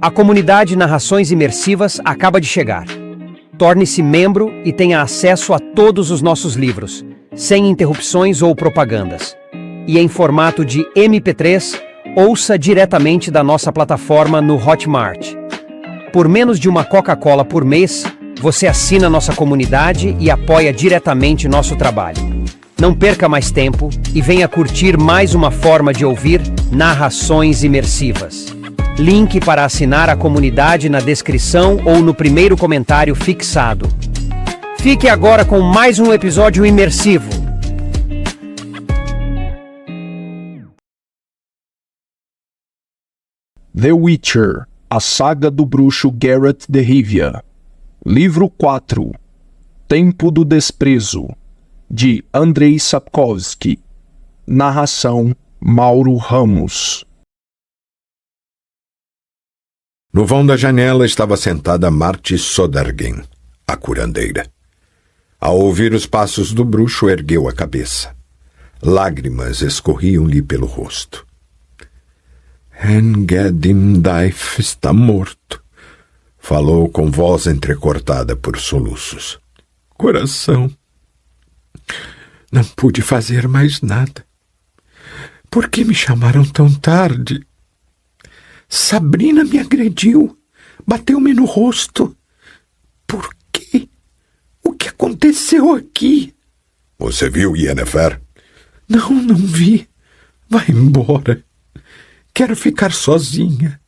A comunidade Narrações Imersivas acaba de chegar. Torne-se membro e tenha acesso a todos os nossos livros, sem interrupções ou propagandas. E em formato de MP3, ouça diretamente da nossa plataforma no Hotmart. Por menos de uma Coca-Cola por mês, você assina nossa comunidade e apoia diretamente nosso trabalho. Não perca mais tempo e venha curtir mais uma forma de ouvir Narrações Imersivas. Link para assinar a comunidade na descrição ou no primeiro comentário fixado. Fique agora com mais um episódio imersivo. The Witcher, a saga do bruxo Geralt de Rivia. Livro 4. Tempo do Desprezo, de Andrei Sapkowski. Narração Mauro Ramos. No vão da janela estava sentada Marti Sodergen, a curandeira. Ao ouvir os passos do bruxo, ergueu a cabeça. Lágrimas escorriam-lhe pelo rosto. Engedim Daif está morto, falou com voz entrecortada por soluços. Coração, não pude fazer mais nada. Por que me chamaram tão tarde? Sabrina me agrediu, bateu-me no rosto. Por quê? O que aconteceu aqui? Você viu Yennefer? Não vi. Vai embora. Quero ficar sozinha.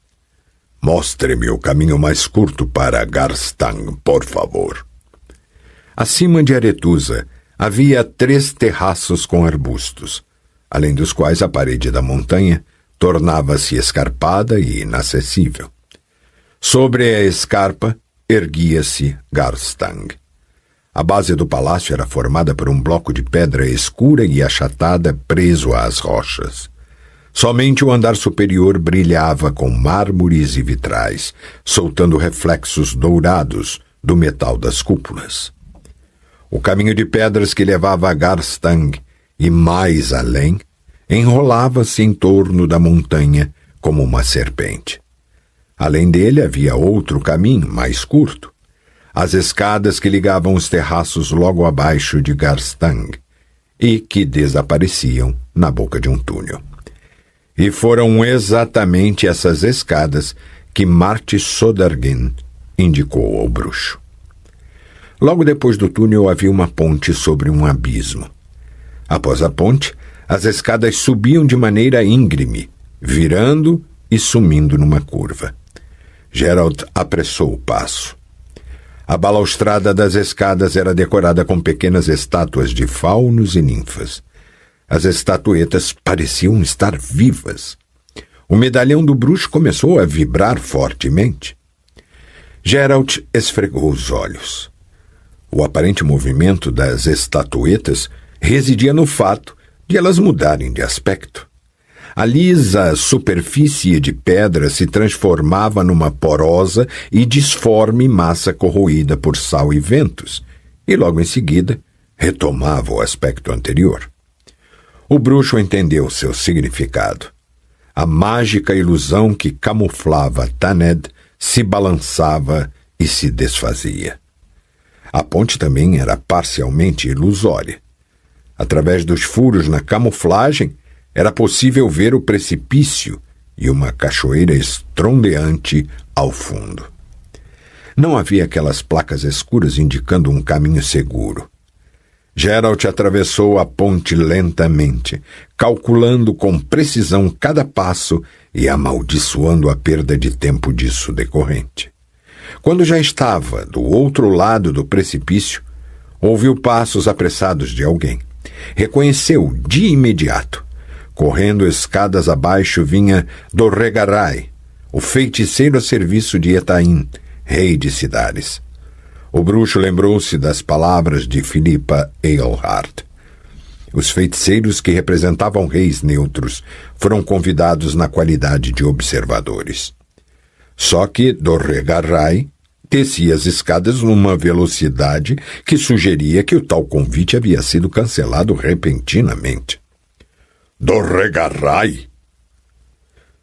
Mostre-me o caminho mais curto para Garstang, por favor. Acima de Aretusa havia 3 terraços com arbustos, além dos quais a parede da montanha tornava-se escarpada e inacessível. Sobre a escarpa erguia-se Garstang. A base do palácio era formada por um bloco de pedra escura e achatada preso às rochas. Somente o andar superior brilhava com mármores e vitrais, soltando reflexos dourados do metal das cúpulas. O caminho de pedras que levava a Garstang e mais além enrolava-se em torno da montanha como uma serpente. Além dele havia outro caminho, mais curto, as escadas que ligavam os terraços logo abaixo de Garstang e que desapareciam na boca de um túnel. E foram exatamente essas escadas que Marti Sodergen indicou ao bruxo. Logo depois do túnel havia uma ponte sobre um abismo. Após a ponte, as escadas subiam de maneira íngreme, virando e sumindo numa curva. Geralt apressou o passo. A balaustrada das escadas era decorada com pequenas estátuas de faunos e ninfas. As estatuetas pareciam estar vivas. O medalhão do bruxo começou a vibrar fortemente. Geralt esfregou os olhos. O aparente movimento das estatuetas residia no fato de elas mudarem de aspecto. A lisa superfície de pedra se transformava numa porosa e disforme massa corroída por sal e ventos, e logo em seguida retomava o aspecto anterior. O bruxo entendeu seu significado. A mágica ilusão que camuflava Thanedd se balançava e se desfazia. A ponte também era parcialmente ilusória. Através dos furos na camuflagem, era possível ver o precipício e uma cachoeira estrondeante ao fundo. Não havia aquelas placas escuras indicando um caminho seguro. Geralt atravessou a ponte lentamente, calculando com precisão cada passo e amaldiçoando a perda de tempo disso decorrente. Quando já estava do outro lado do precipício, ouviu passos apressados de alguém. Reconheceu de imediato. Correndo escadas abaixo vinha Dorregarai, o feiticeiro a serviço de Etain, rei de Cidaris. O bruxo lembrou-se das palavras de Filipa Eilhart. Os feiticeiros que representavam reis neutros foram convidados na qualidade de observadores. Só que Dorregarai descia as escadas numa velocidade que sugeria que o tal convite havia sido cancelado repentinamente. Dorregarai!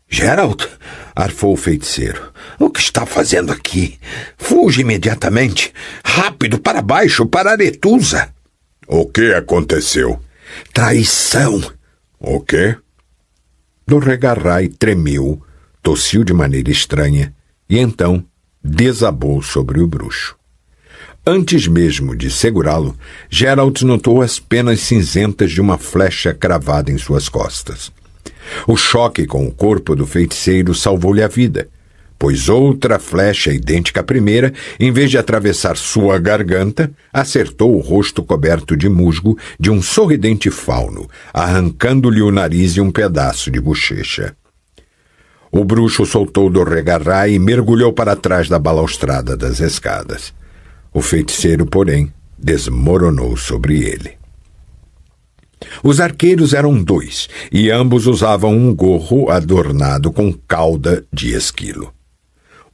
Geralt, arfou o feiticeiro. O que está fazendo aqui? Fuja imediatamente. Rápido, para baixo, para Aretusa. O que aconteceu? Traição. O quê? Dorregarai tremeu, tossiu de maneira estranha e então desabou sobre o bruxo. Antes mesmo de segurá-lo, Geralt notou as penas cinzentas de uma flecha cravada em suas costas. O choque com o corpo do feiticeiro salvou-lhe a vida, pois outra flecha idêntica à primeira, em vez de atravessar sua garganta, acertou o rosto coberto de musgo de um sorridente fauno, arrancando-lhe o nariz e um pedaço de bochecha. O bruxo soltou Dorregarai e mergulhou para trás da balaustrada das escadas. O feiticeiro, porém, desmoronou sobre ele. Os arqueiros eram 2, e ambos usavam um gorro adornado com cauda de esquilo.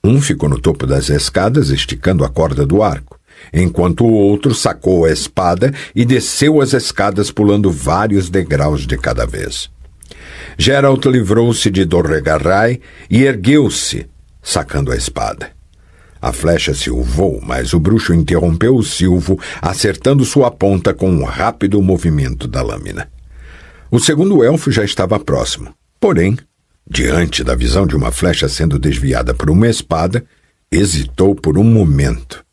Um ficou no topo das escadas, esticando a corda do arco, enquanto o outro sacou a espada e desceu as escadas pulando vários degraus de cada vez. Geralt livrou-se de Dorregarai e ergueu-se, sacando a espada. A flecha silvou, mas o bruxo interrompeu o silvo, acertando sua ponta com um rápido movimento da lâmina. O segundo elfo já estava próximo. Porém, diante da visão de uma flecha sendo desviada por uma espada, hesitou por um momento.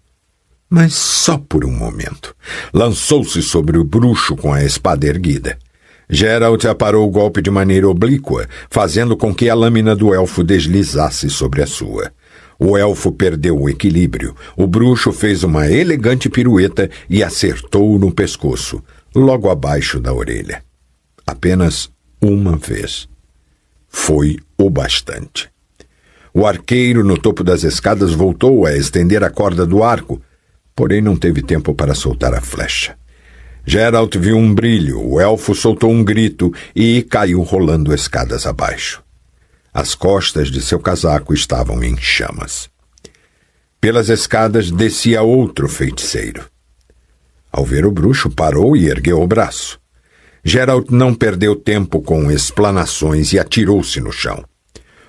Mas só por um momento. Lançou-se sobre o bruxo com a espada erguida. Geralt aparou o golpe de maneira oblíqua, fazendo com que a lâmina do elfo deslizasse sobre a sua. O elfo perdeu o equilíbrio. O bruxo fez uma elegante pirueta e acertou-o no pescoço, logo abaixo da orelha. Apenas uma vez. Foi o bastante. O arqueiro no topo das escadas voltou a estender a corda do arco, porém não teve tempo para soltar a flecha. Geralt viu um brilho, o elfo soltou um grito e caiu rolando escadas abaixo. As costas de seu casaco estavam em chamas. Pelas escadas descia outro feiticeiro. Ao ver o bruxo, parou e ergueu o braço. Geralt não perdeu tempo com explanações e atirou-se no chão.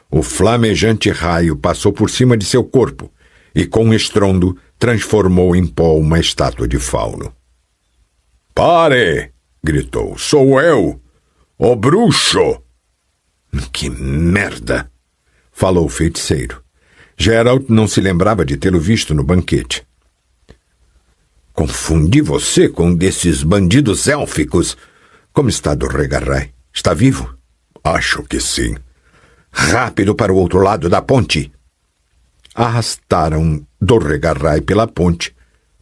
O flamejante raio passou por cima de seu corpo e, com um estrondo, transformou em pó uma estátua de fauno. "Pare!" gritou. "Sou eu, o bruxo!" "Que merda!" falou o feiticeiro. Geralt não se lembrava de tê-lo visto no banquete. "Confundi você com um desses bandidos élficos. Como está Dorregarai? Está vivo?" "Acho que sim." "Rápido para o outro lado da ponte." Arrastaram Dorregarai pela ponte,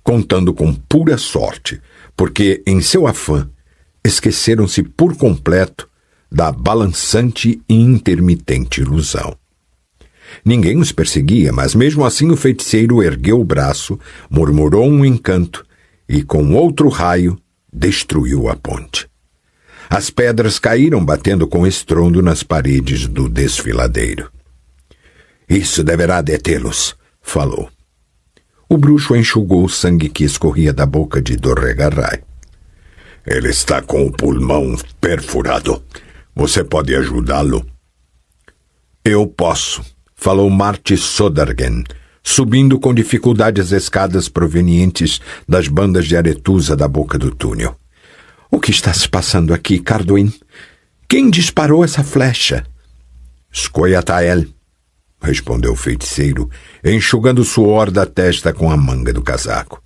contando com pura sorte, porque, em seu afã, esqueceram-se por completo da balançante e intermitente ilusão. Ninguém os perseguia, mas mesmo assim o feiticeiro ergueu o braço, murmurou um encanto e, com outro raio, destruiu a ponte. As pedras caíram batendo com estrondo nas paredes do desfiladeiro. "Isso deverá detê-los", falou. O bruxo enxugou o sangue que escorria da boca de Dorregarai. "Ele está com o pulmão perfurado. Você pode ajudá-lo?" "Eu posso", falou Marty Sodergen, subindo com dificuldade as escadas provenientes das bandas de Aretusa da boca do túnel. "O que está se passando aqui, Carduin? Quem disparou essa flecha?" "Scoia'tael", respondeu o feiticeiro, enxugando o suor da testa com a manga do casaco.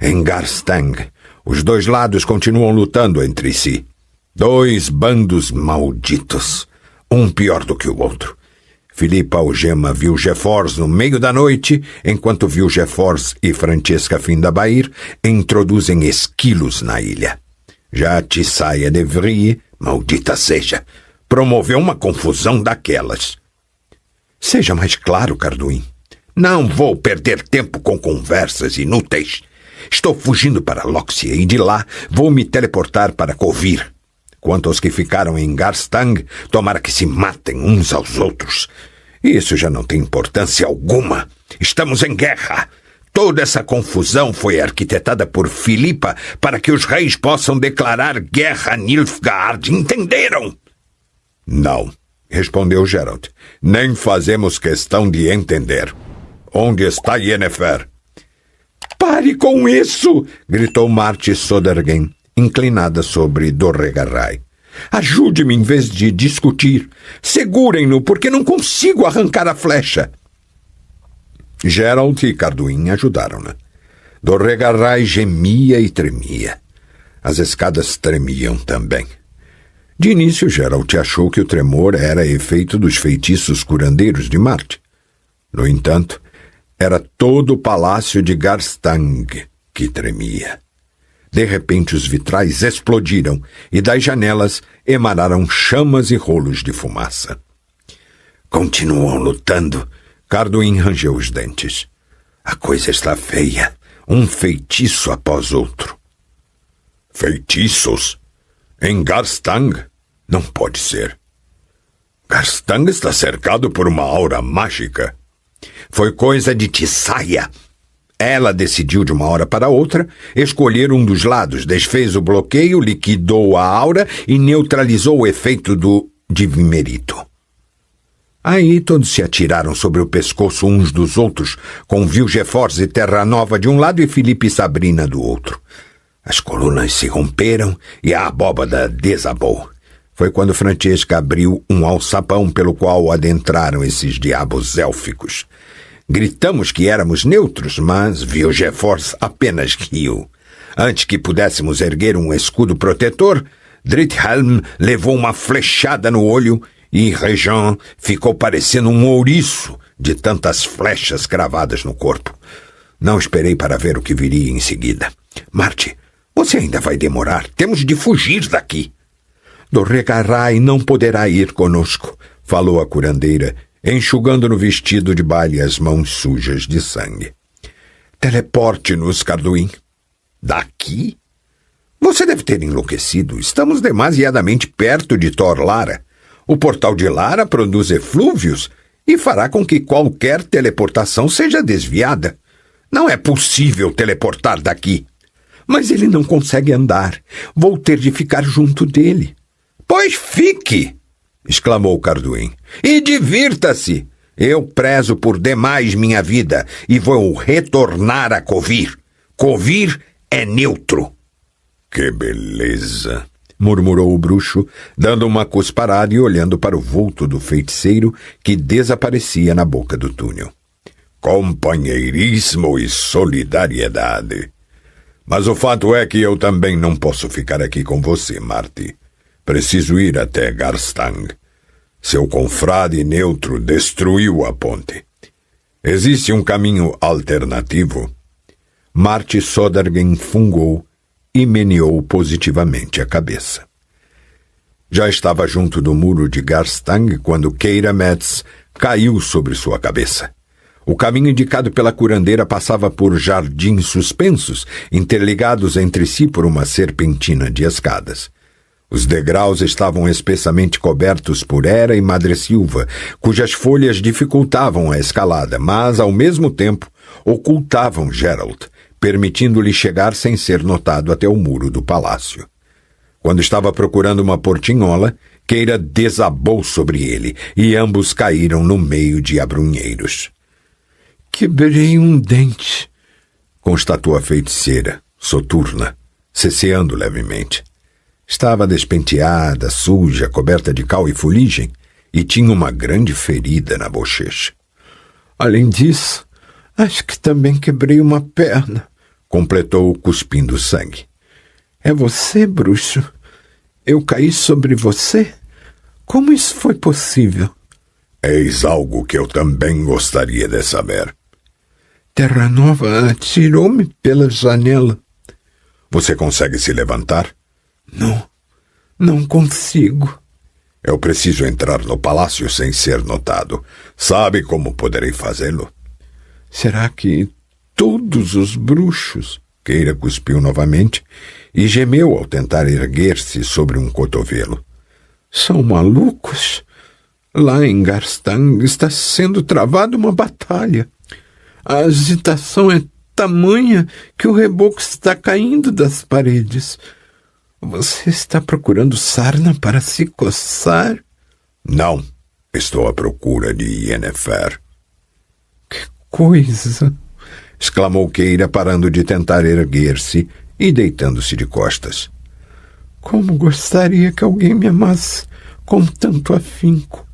"Em Garstang, os 2 lados continuam lutando entre si. 2 bandos malditos, um pior do que o outro. Filipa Algema viu Jefors no meio da noite, enquanto viu Jefors e Francesca Findabair introduzem esquilos na ilha. Já Tissaia de Vrie, maldita seja, promoveu uma confusão daquelas." "Seja mais claro, Carduin." "Não vou perder tempo com conversas inúteis. Estou fugindo para Loxia e de lá vou me teleportar para Kovir. Quanto aos que ficaram em Garstang, tomara que se matem uns aos outros. Isso já não tem importância alguma. Estamos em guerra. Toda essa confusão foi arquitetada por Filipa para que os reis possam declarar guerra a Nilfgaard. Entenderam?" "Não", respondeu Geralt. Nem fazemos questão de entender. Onde está Yennefer? Pare com isso! Gritou Marti Sodergen, inclinada sobre Dorregaray. Ajude-me em vez de discutir. Segurem-no, porque não consigo arrancar a flecha. Geralt e Carduin ajudaram-na. Dorregaray gemia e tremia. As escadas tremiam também. De início, Geralt achou que o tremor era efeito dos feitiços curandeiros de Marte. No entanto, era todo o palácio de Garstang que tremia. De repente, os vitrais explodiram e das janelas emanaram chamas e rolos de fumaça. Continuam lutando. Carduin rangeu os dentes. A coisa está feia. Um feitiço após outro. Feitiços? Em Garstang? Não pode ser. Garstang está cercado por uma aura mágica. Foi coisa de Tissaia. Ela decidiu de uma hora para outra escolher um dos lados, desfez o bloqueio, liquidou a aura e neutralizou o efeito do Divimerito. Aí todos se atiraram sobre o pescoço uns dos outros, com Vilgefortz e Terra Nova de um lado e Filipe e Sabrina do outro. As colunas se romperam e a abóbada desabou. Foi quando Francesca abriu um alçapão pelo qual adentraram esses diabos élficos. Gritamos que éramos neutros, mas Vilgefortz apenas riu. Antes que pudéssemos erguer um escudo protetor, Drithelm levou uma flechada no olho e Regent ficou parecendo um ouriço de tantas flechas cravadas no corpo. Não esperei para ver o que viria em seguida. Marti, você ainda vai demorar. Temos de fugir daqui. Dorregaray não poderá ir conosco, falou a curandeira, enxugando no vestido de baile as mãos sujas de sangue. Teleporte-nos, Carduin. Daqui? Você deve ter enlouquecido. Estamos demasiadamente perto de Tor Lara. O portal de Lara produz eflúvios e fará com que qualquer teleportação seja desviada. Não é possível teleportar daqui. Mas ele não consegue andar. Vou ter de ficar junto dele. Pois fique! Exclamou Carduin. E divirta-se! Eu prezo por demais minha vida e vou retornar a Kovir. Kovir é neutro. Que beleza! Murmurou o bruxo, dando uma cusparada e olhando para o vulto do feiticeiro que desaparecia na boca do túnel. Companheirismo e solidariedade. Mas o fato é que eu também não posso ficar aqui com você, Marti. Preciso ir até Garstang. Seu confrade neutro destruiu a ponte. Existe um caminho alternativo? Marti Sodergen fungou e meneou positivamente a cabeça. Já estava junto do muro de Garstang quando Keira Metz caiu sobre sua cabeça. O caminho indicado pela curandeira passava por jardins suspensos, interligados entre si por uma serpentina de escadas. Os degraus estavam espessamente cobertos por era e madressilva, cujas folhas dificultavam a escalada, mas, ao mesmo tempo, ocultavam Geralt, permitindo-lhe chegar sem ser notado até o muro do palácio. Quando estava procurando uma portinhola, Keira desabou sobre ele, e ambos caíram no meio de abrunheiros. Quebrei um dente, constatou a feiticeira, soturna, ceceando levemente. Estava despenteada, suja, coberta de cal e fuligem, e tinha uma grande ferida na bochecha. Além disso, acho que também quebrei uma perna, completou cuspindo sangue. É você, bruxo? Eu caí sobre você? Como isso foi possível? Eis algo que eu também gostaria de saber. Terra Nova atirou-me pela janela. Você consegue se levantar? Não consigo. Eu preciso entrar no palácio sem ser notado. Sabe como poderei fazê-lo? Será que todos os bruxos? Keira cuspiu novamente e gemeu ao tentar erguer-se sobre um cotovelo. São malucos? Lá em Garstang está sendo travada uma batalha. A agitação é tamanha que o reboco está caindo das paredes. Você está procurando sarna para se coçar? Não, Estou à procura de Yennefer. Que coisa! Exclamou Keira, parando de tentar erguer-se e deitando-se de costas. Como gostaria que alguém me amasse com tanto afinco.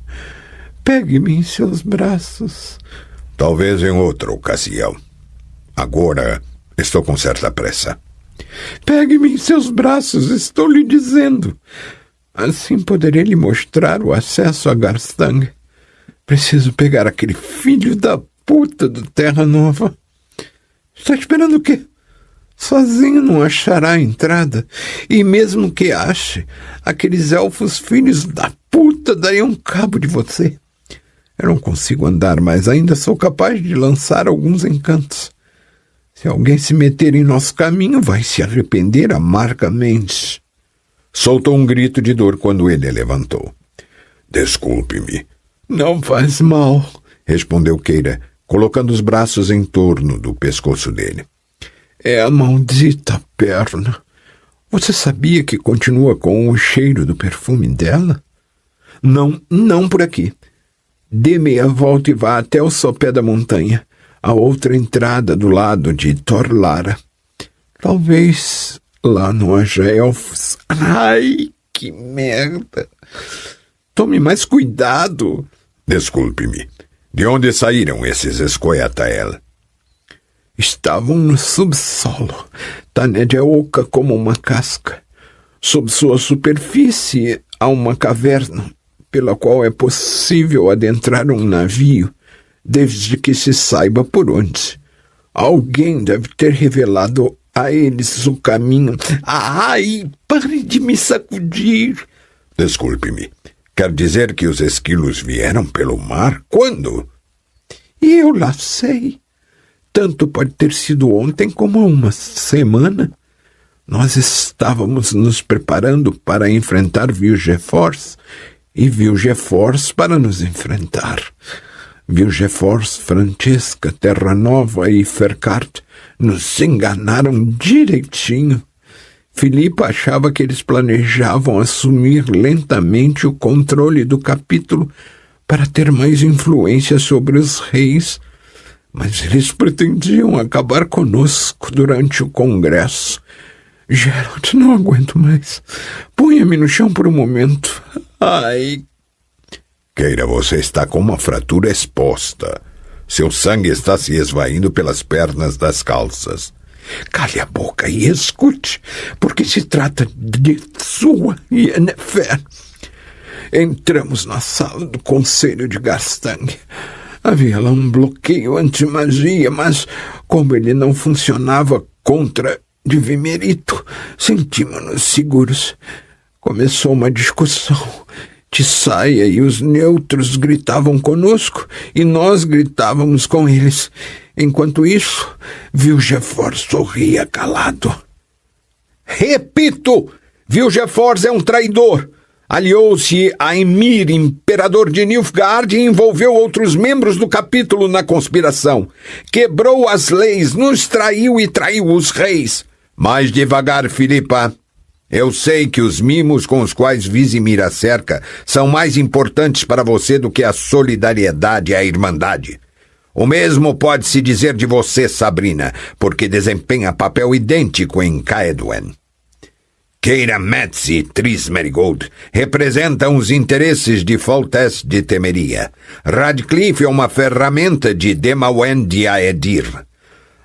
Pegue-me em seus braços. Talvez em outra ocasião. Agora estou com certa pressa. Pegue-me em seus braços, estou lhe dizendo. Assim poderei lhe mostrar o acesso a Garstang. Preciso pegar aquele filho da puta do Terra Nova. Está esperando o quê? Sozinho não achará a entrada. E mesmo que ache, aqueles elfos filhos da puta dariam cabo de você. Eu não consigo andar, mas ainda sou capaz de lançar alguns encantos. Se alguém se meter em nosso caminho, vai se arrepender amargamente. Soltou um grito de dor quando ele levantou. Desculpe-me. Não faz mal, respondeu Keira, colocando os braços em torno do pescoço dele. É a maldita perna. Você sabia que continua com o cheiro do perfume dela? Não por aqui. Dê meia volta e vá até o sopé da montanha, a outra entrada do lado de Torlara. Talvez lá não haja elfos. Ai, que merda! Tome mais cuidado. Desculpe-me. De onde saíram esses Escoia'tael? Estavam no subsolo. Taned é oca como uma casca. Sob sua superfície há uma caverna, pela qual é possível adentrar um navio, desde que se saiba por onde. Alguém deve ter revelado a eles o caminho. Ai, pare de me sacudir. Desculpe-me. Quer dizer que os esquilos vieram pelo mar? Quando? Eu lá sei. Tanto pode ter sido ontem como há uma semana. Nós estávamos nos preparando para enfrentar Vilgefortz e Vilgefortz para nos enfrentar. Vilgefortz, Francesca, Terra Nova e Ferkart nos enganaram direitinho. Filipa achava que eles planejavam assumir lentamente o controle do capítulo para ter mais influência sobre os reis, mas eles pretendiam acabar conosco durante o congresso. Geralt, não aguento mais. Ponha-me no chão por um momento. Ai. Keira, você está com uma fratura exposta. Seu sangue está se esvaindo pelas pernas das calças. Cale a boca e escute, porque se trata de sua Yennefer. Entramos na sala do Conselho de Garstang. Havia lá um bloqueio anti-magia, mas como ele não funcionava contra Divimerito, sentimos-nos seguros. Começou uma discussão. Tissaia e os neutros gritavam conosco e nós gritávamos com eles. Enquanto isso, Vilgefortz sorria calado. Repito, Vilgefortz é um traidor. Aliou-se a Emir, imperador de Nilfgaard, e envolveu outros membros do capítulo na conspiração. Quebrou as leis, nos traiu e traiu os reis. Mais devagar, Filipa. Eu sei que os mimos com os quais Vizimir a cerca são mais importantes para você do que a solidariedade e a irmandade. O mesmo pode-se dizer de você, Sabrina, porque desempenha papel idêntico em Caedwen. Keira Metz e Triss Merigold representam os interesses de Foltest de Temeria. Radcliffe é uma ferramenta de Demawen de Aedir.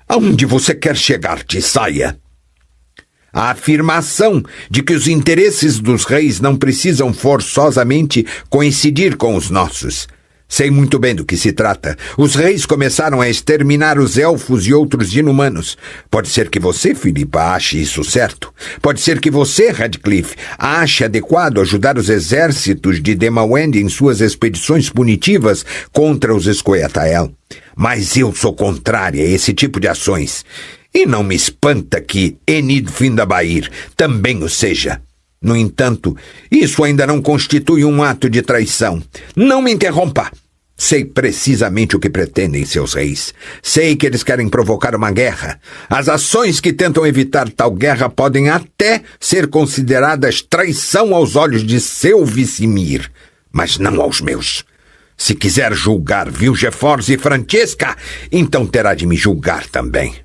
Aonde você quer chegar, Tissaia? A afirmação de que os interesses dos reis não precisam forçosamente coincidir com os nossos. Sei muito bem do que se trata. Os reis começaram a exterminar os elfos e outros inumanos. Pode ser que você, Filipa, ache isso certo. Pode ser que você, Radcliffe, ache adequado ajudar os exércitos de Demawend em suas expedições punitivas contra os Escoia'tael. Mas eu sou contrária a esse tipo de ações. E não me espanta que Enid Findabair também o seja. No entanto, isso ainda não constitui um ato de traição. Não me interrompa. Sei precisamente o que pretendem seus reis. Sei que eles querem provocar uma guerra. As ações que tentam evitar tal guerra podem até ser consideradas traição aos olhos de seu Vizimir, mas não aos meus. Se quiser julgar Vilgefortz e Francesca, então terá de me julgar também.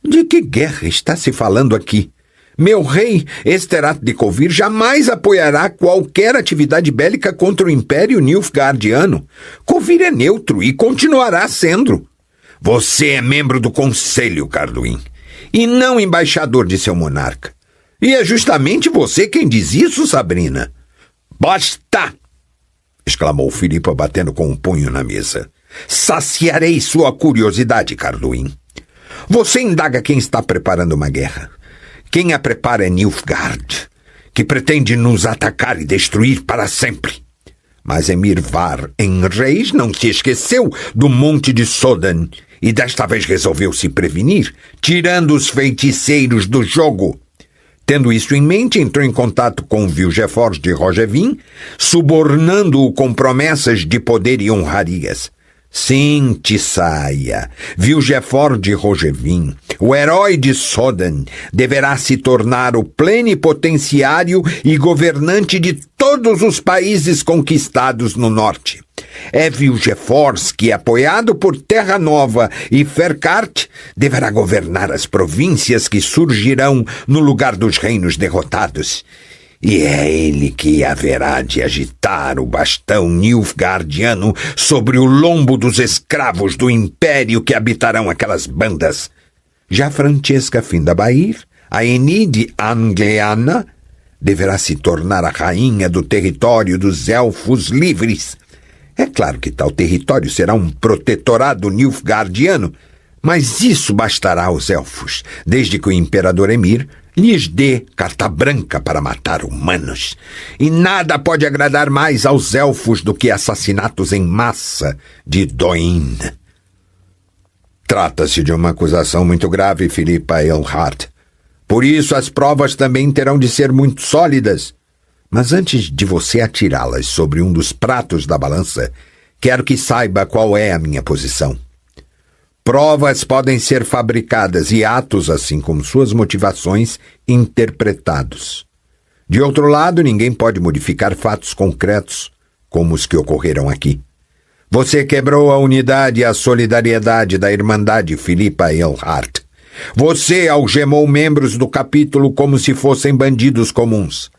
De que guerra está se falando aqui? Meu rei, Esterato de Kovir, jamais apoiará qualquer atividade bélica contra o Império Nilfgaardiano. Kovir é neutro e continuará sendo. Você é membro do Conselho, Carduin, e não embaixador de seu monarca. E é justamente você quem diz isso, Sabrina. Basta! Exclamou Filipa, batendo com um punho na mesa. Saciarei sua curiosidade, Carduin. Você indaga quem está preparando uma guerra. Quem a prepara é Nilfgaard, que pretende nos atacar e destruir para sempre. Mas Emir Var Enreis não se esqueceu do Monte de Soden e desta vez resolveu se prevenir, tirando os feiticeiros do jogo. Tendo isso em mente, entrou em contato com Vilgefortz de Rogevin, subornando-o com promessas de poder e honrarias. Sim, Tissaia, Vilgefortz de Rogevin, o herói de Soden, deverá se tornar o plenipotenciário e governante de todos os países conquistados no norte. É Vilgefortz que, apoiado por Terra Nova e Ferkart, deverá governar as províncias que surgirão no lugar dos reinos derrotados. E é ele que haverá de agitar o bastão nilfgaardiano sobre o lombo dos escravos do império que habitarão aquelas bandas. Já Francesca Findabair, a Enide Angleana, deverá se tornar a rainha do território dos elfos livres. É claro que tal território será um protetorado nilfgaardiano, mas isso bastará aos elfos, desde que o imperador Emir lhes dê carta branca para matar humanos. E nada pode agradar mais aos elfos do que assassinatos em massa de Doin. Trata-se de uma acusação muito grave, Filipa Eilhart. Por isso as provas também terão de ser muito sólidas. Mas antes de você atirá-las sobre um dos pratos da balança, quero que saiba qual é a minha posição. Provas podem ser fabricadas e atos, assim como suas motivações, interpretados. De outro lado, ninguém pode modificar fatos concretos, como os que ocorreram aqui. Você quebrou a unidade e a solidariedade da Irmandade Filipa Eilhart. Você algemou membros do capítulo como se fossem bandidos comuns.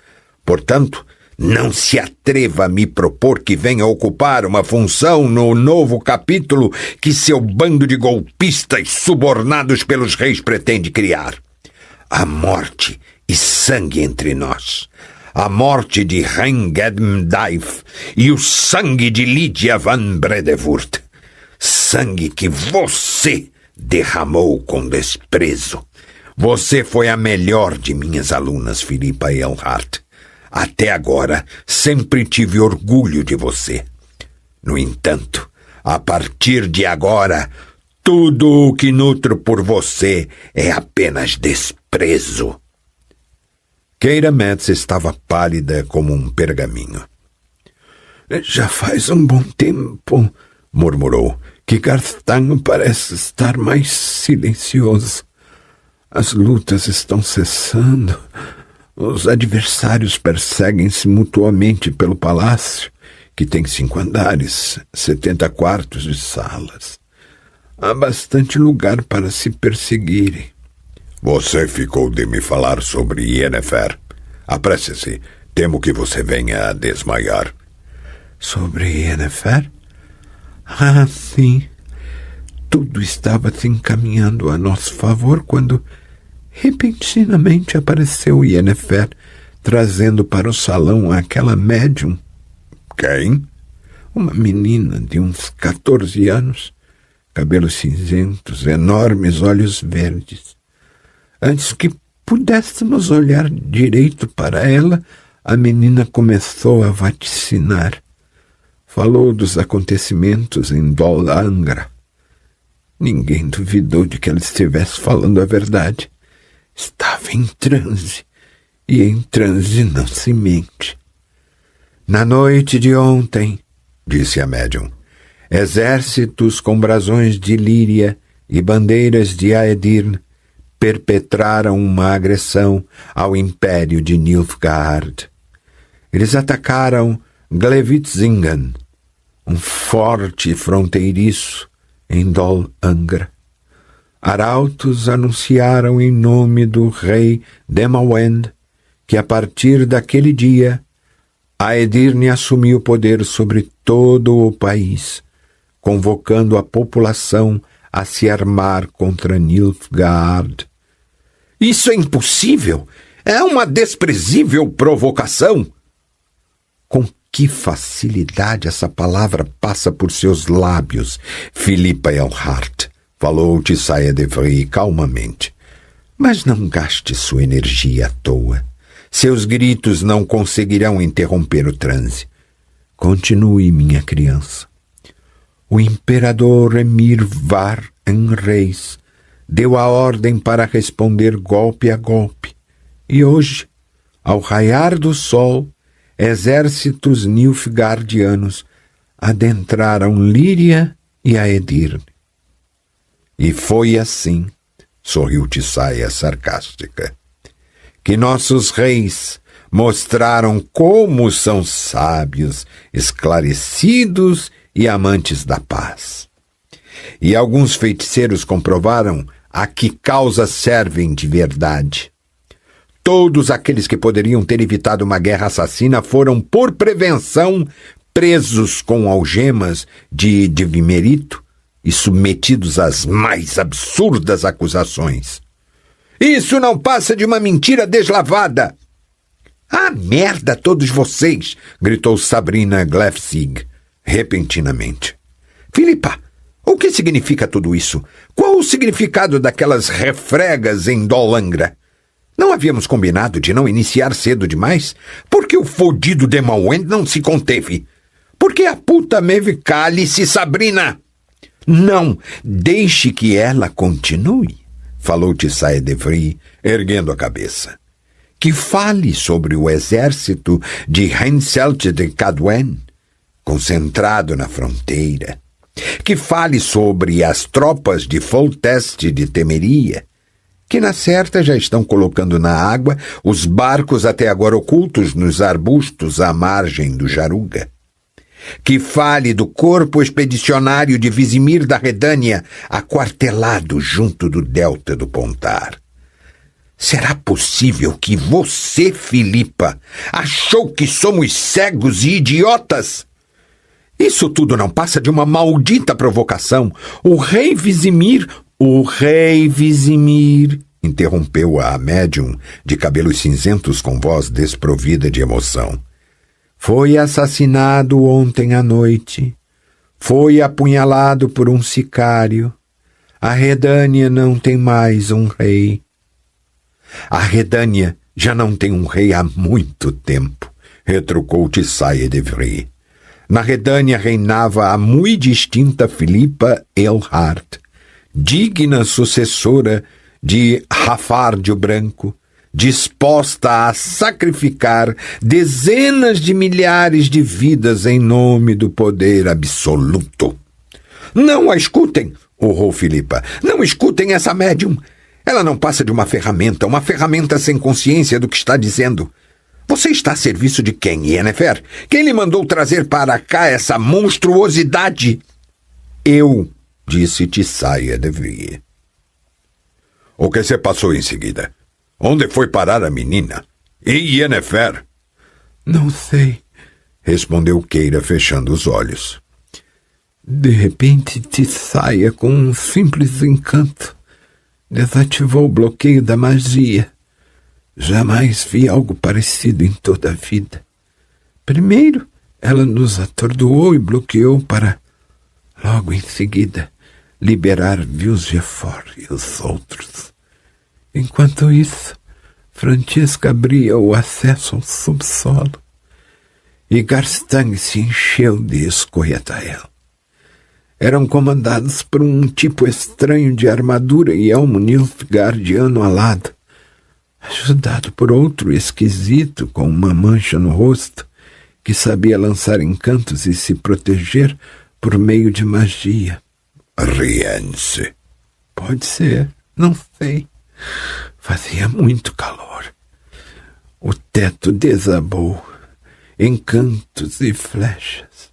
Portanto, não se atreva a me propor que venha ocupar uma função no novo capítulo que seu bando de golpistas subornados pelos reis pretende criar. A morte e sangue entre nós. A morte de Hengedmdive e o sangue de Lídia van Bredevoort. Sangue que você derramou com desprezo. Você foi a melhor de minhas alunas, Filipa Eilhart. Até agora, sempre tive orgulho de você. No entanto, a partir de agora, tudo o que nutro por você é apenas desprezo. Keira Metz estava pálida como um pergaminho. Já faz um bom tempo, murmurou, que Garthang parece estar mais silencioso. As lutas estão cessando. Os adversários perseguem-se mutuamente pelo palácio, que tem 5 andares, 70 quartos e salas. Há bastante lugar para se perseguirem. Você ficou de me falar sobre Yennefer. Apresse-se, temo que você venha a desmaiar. Sobre Yennefer? Ah, sim. Tudo estava se encaminhando a nosso favor quando repentinamente apareceu Yennefer, trazendo para o salão aquela médium. Quem? Uma menina de uns 14 anos, cabelos cinzentos, enormes olhos verdes. Antes que pudéssemos olhar direito para ela, a menina começou a vaticinar. Falou dos acontecimentos em Dol Angra. Ninguém duvidou de que ela estivesse falando a verdade. Estava em transe, e em transe não se mente. Na noite de ontem, disse a médium, exércitos com brasões de Líria e bandeiras de Aedirn perpetraram uma agressão ao império de Nilfgaard. Eles atacaram Glevitzingen, um forte fronteiriço em Dol Angra. Arautos anunciaram em nome do rei Demawend que a partir daquele dia a Edirne assumiu o poder sobre todo o país, convocando a população a se armar contra Nilfgaard. Isso é impossível! É uma desprezível provocação! Com que facilidade essa palavra passa por seus lábios, Philippa Eilhart, falou Tissaia de Vries calmamente. Mas não gaste sua energia à toa. Seus gritos não conseguirão interromper o transe. Continue, minha criança. O imperador Emir Var Enreis deu a ordem para responder golpe a golpe. E hoje, ao raiar do sol, exércitos nilfgaardianos adentraram Líria e a Edirne. E foi assim, sorriu Tissaia sarcástica, que nossos reis mostraram como são sábios, esclarecidos e amantes da paz. E alguns feiticeiros comprovaram a que causa servem de verdade. Todos aqueles que poderiam ter evitado uma guerra assassina foram, por prevenção, presos com algemas de divimerito e submetidos às mais absurdas acusações. Isso não passa de uma mentira deslavada! Ah, merda, todos vocês! Gritou Sabrina Glefsig, repentinamente. Philippa, o que significa tudo isso? Qual o significado daquelas refregas em Dol Angra? Não havíamos combinado de não iniciar cedo demais? Por que o fodido Demawend não se conteve? Por que a puta Mevcalice, Sabrina? Não, deixe que ela continue, falou Tissaia de Vries, erguendo a cabeça. Que fale sobre o exército de Henselt de Cadwen, concentrado na fronteira. Que fale sobre as tropas de Foltest de Temeria, que na certa já estão colocando na água os barcos até agora ocultos nos arbustos à margem do Jaruga. Que fale do corpo expedicionário de Vizimir da Redânia, aquartelado junto do delta do Pontar. Será possível que você, Philippa, achou que somos cegos e idiotas? Isso tudo não passa de uma maldita provocação. O rei Vizimir, interrompeu a médium de cabelos cinzentos com voz desprovida de emoção. Foi assassinado ontem à noite. Foi apunhalado por um sicário. A Redânia não tem mais um rei. A Redânia já não tem um rei há muito tempo, retrucou Tissaia de Vries. Na Redânia reinava a muito distinta Philippa Eilhart, digna sucessora de Rafardio Branco, disposta a sacrificar dezenas de milhares de vidas em nome do poder absoluto. Não a escutem, urrou Philippa. Não escutem essa médium. Ela não passa de uma ferramenta sem consciência do que está dizendo. Você está a serviço de quem, Yennefer? Quem lhe mandou trazer para cá essa monstruosidade? Eu, disse Tissaia de Vries. O que se passou em seguida? Onde foi parar a menina? E Yennefer? Não sei, respondeu Queira, fechando os olhos. De repente, Tissaia, com um simples encanto, desativou o bloqueio da magia. Jamais vi algo parecido em toda a vida. Primeiro, ela nos atordoou e bloqueou para, logo em seguida, liberar Vildefort e os outros. Enquanto isso, Francesca abria o acesso ao subsolo e Garstang se encheu de Escoiatael. Eram comandados por um tipo estranho de armadura e elmo nilfgaardiano alado, ajudado por outro esquisito com uma mancha no rosto que sabia lançar encantos e se proteger por meio de magia. Riense. Pode ser, não sei. Fazia muito calor. O teto desabou, encantos e flechas.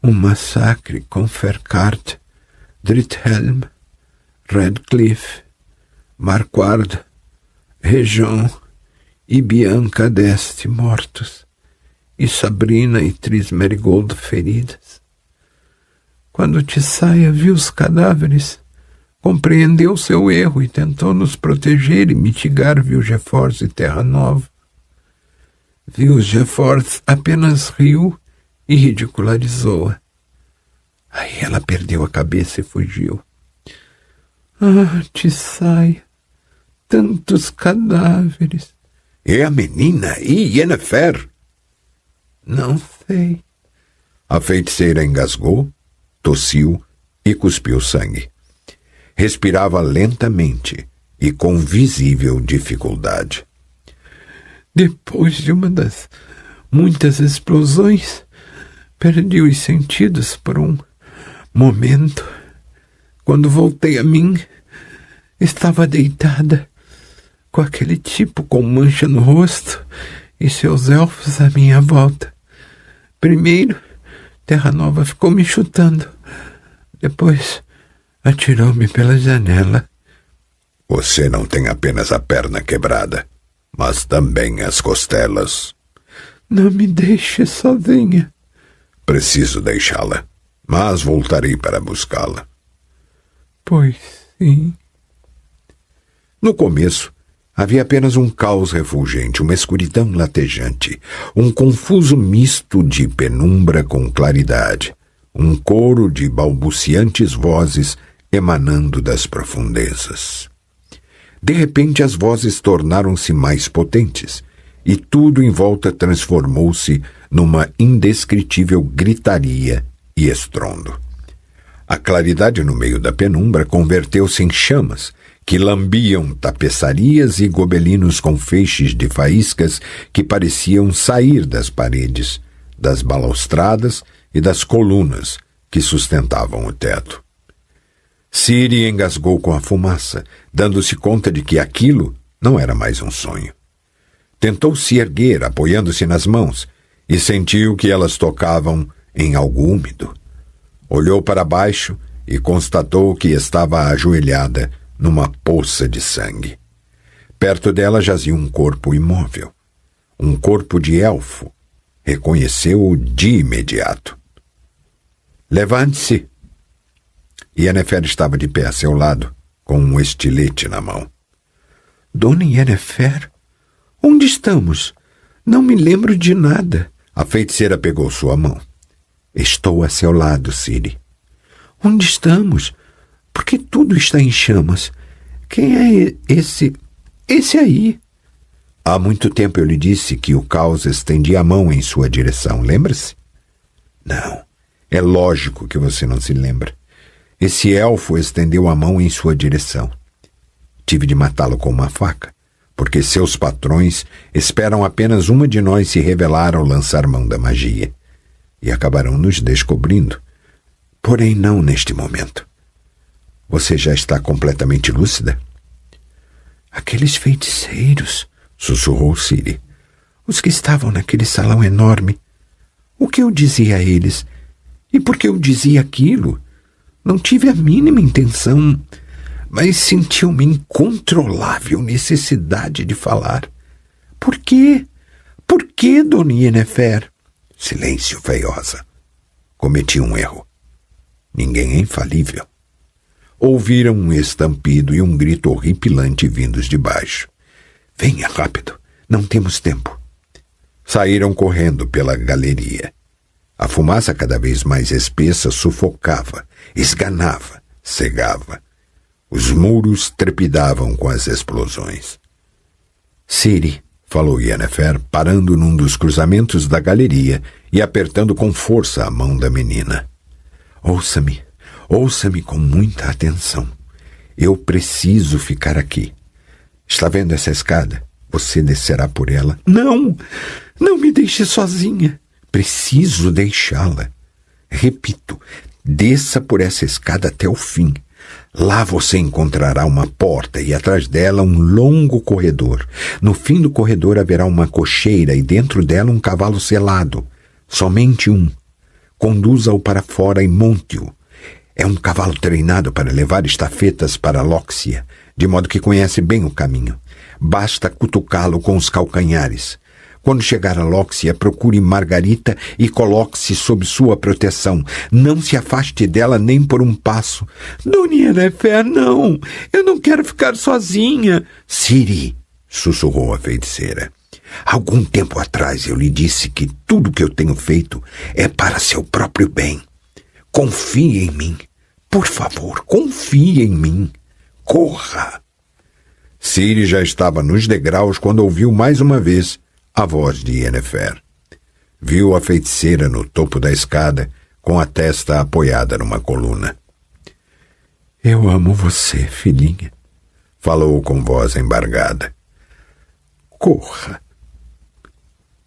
um massacre com Ferkart, Drithelm, Redcliffe, Marquard, Rejon e Bianca d'Este mortos, e Sabrina e Tris Merigold feridas. Quando Tissaia viu os cadáveres, compreendeu seu erro e tentou nos proteger e mitigar Vilgefortz e Terra Nova. Vilgefortz apenas riu e ridicularizou-a. Aí ela perdeu a cabeça e fugiu. Ah, Tissaia, tantos cadáveres. E a menina e Yennefer? Não sei. A feiticeira engasgou, tossiu e cuspiu sangue. Respirava lentamente e com visível dificuldade. Depois de uma das muitas explosões, perdi os sentidos por um momento. Quando voltei a mim, estava deitada, com aquele tipo com mancha no rosto e seus elfos à minha volta. Primeiro, Terra Nova ficou me chutando. Depois, atirou-me pela janela. Você não tem apenas a perna quebrada, mas também as costelas. Não me deixe sozinha. Preciso deixá-la, mas voltarei para buscá-la. Pois sim. No começo, havia apenas um caos refulgente, uma escuridão latejante, um confuso misto de penumbra com claridade, um coro de balbuciantes vozes emanando das profundezas. De repente, as vozes tornaram-se mais potentes, e tudo em volta transformou-se numa indescritível gritaria e estrondo. A claridade no meio da penumbra converteu-se em chamas, que lambiam tapeçarias e gobelinos com feixes de faíscas que pareciam sair das paredes, das balaustradas e das colunas que sustentavam o teto. Ciri engasgou com a fumaça, dando-se conta de que aquilo não era mais um sonho. Tentou se erguer, apoiando-se nas mãos, e sentiu que elas tocavam em algo úmido. Olhou para baixo e constatou que estava ajoelhada numa poça de sangue. Perto dela jazia um corpo imóvel. Um corpo de elfo. Reconheceu-o de imediato. Levante-se. Yennefer estava de pé a seu lado, com um estilete na mão. Dona Yennefer? Onde estamos? Não me lembro de nada. A feiticeira pegou sua mão. Estou a seu lado, Ciri. Onde estamos? Porque tudo está em chamas. Quem é esse aí? Há muito tempo eu lhe disse que o caos estendia a mão em sua direção, lembra-se? Não, é lógico que você não se lembra. Esse elfo estendeu a mão em sua direção. Tive de matá-lo com uma faca, porque seus patrões esperam apenas uma de nós se revelar ao lançar mão da magia, e acabarão nos descobrindo. Porém, não neste momento. Você já está completamente lúcida? Aqueles feiticeiros, sussurrou Ciri. Os que estavam naquele salão enorme. O que eu dizia a eles? E por que eu dizia aquilo? Não tive a mínima intenção, mas senti uma incontrolável necessidade de falar. Por quê? Por que, Dona Yennefer? Silêncio, feiosa. Cometi um erro. Ninguém é infalível. Ouviram um estampido e um grito horripilante vindos de baixo. Venha rápido, não temos tempo. Saíram correndo pela galeria. A fumaça cada vez mais espessa sufocava, esganava, cegava. Os muros trepidavam com as explosões. Ciri, falou Yennefer, parando num dos cruzamentos da galeria e apertando com força a mão da menina. Ouça-me com muita atenção. Eu preciso ficar aqui. Está vendo essa escada? Você descerá por ela. Não me deixe sozinha. Preciso deixá-la. Repito, desça por essa escada até o fim. Lá você encontrará uma porta e atrás dela um longo corredor. No fim do corredor haverá uma cocheira e dentro dela um cavalo selado. Somente um. Conduza-o para fora e monte-o. É um cavalo treinado para levar estafetas para Lóxia, de modo que conhece bem o caminho. Basta cutucá-lo com os calcanhares. Quando chegar a Lóxia, procure Margarita e coloque-se sob sua proteção. Não se afaste dela nem por um passo. Dona Yennefer, não! Eu não quero ficar sozinha! Ciri, sussurrou a feiticeira. Algum tempo atrás eu lhe disse que tudo que eu tenho feito é para seu próprio bem. Confie em mim. Por favor, confie em mim. Corra! Ciri já estava nos degraus quando ouviu mais uma vez a voz de Yennefer. Viu a feiticeira no topo da escada, com a testa apoiada numa coluna. Eu amo você, filhinha, falou com voz embargada. Corra.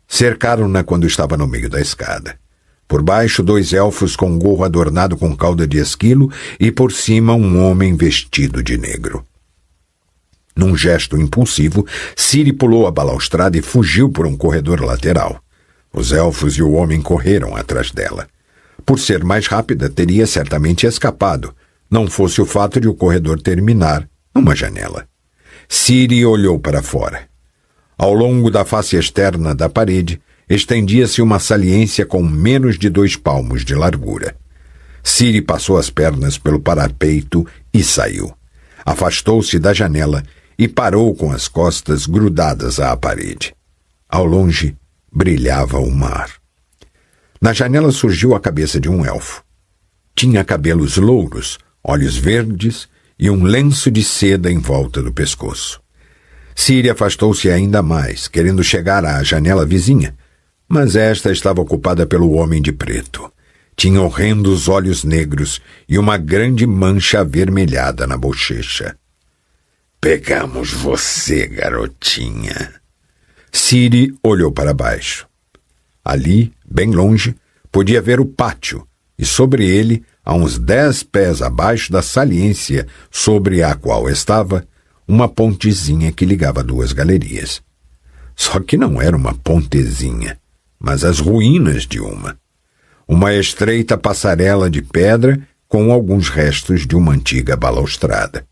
Cercaram-na quando estava no meio da escada. Por baixo, 2 elfos com gorro adornado com cauda de esquilo e por cima um homem vestido de negro. Num gesto impulsivo, Ciri pulou a balaustrada e fugiu por um corredor lateral. Os elfos e o homem correram atrás dela. Por ser mais rápida, teria certamente escapado, não fosse o fato de o corredor terminar numa janela. Ciri olhou para fora. Ao longo da face externa da parede, estendia-se uma saliência com menos de 2 palmos de largura. Ciri passou as pernas pelo parapeito e saiu. Afastou-se da janela e parou com as costas grudadas à parede. Ao longe, brilhava o mar. Na janela surgiu a cabeça de um elfo. Tinha cabelos louros, olhos verdes e um lenço de seda em volta do pescoço. Ciri afastou-se ainda mais, querendo chegar à janela vizinha, mas esta estava ocupada pelo homem de preto. Tinha horrendos olhos negros e uma grande mancha avermelhada na bochecha. Pegamos você, garotinha. Ciri olhou para baixo. Ali, bem longe, podia ver o pátio, e sobre ele, a uns 10 pés abaixo da saliência sobre a qual estava, uma pontezinha que ligava 2 galerias. Só que não era uma pontezinha, mas as ruínas de uma. Uma estreita passarela de pedra com alguns restos de uma antiga balaustrada.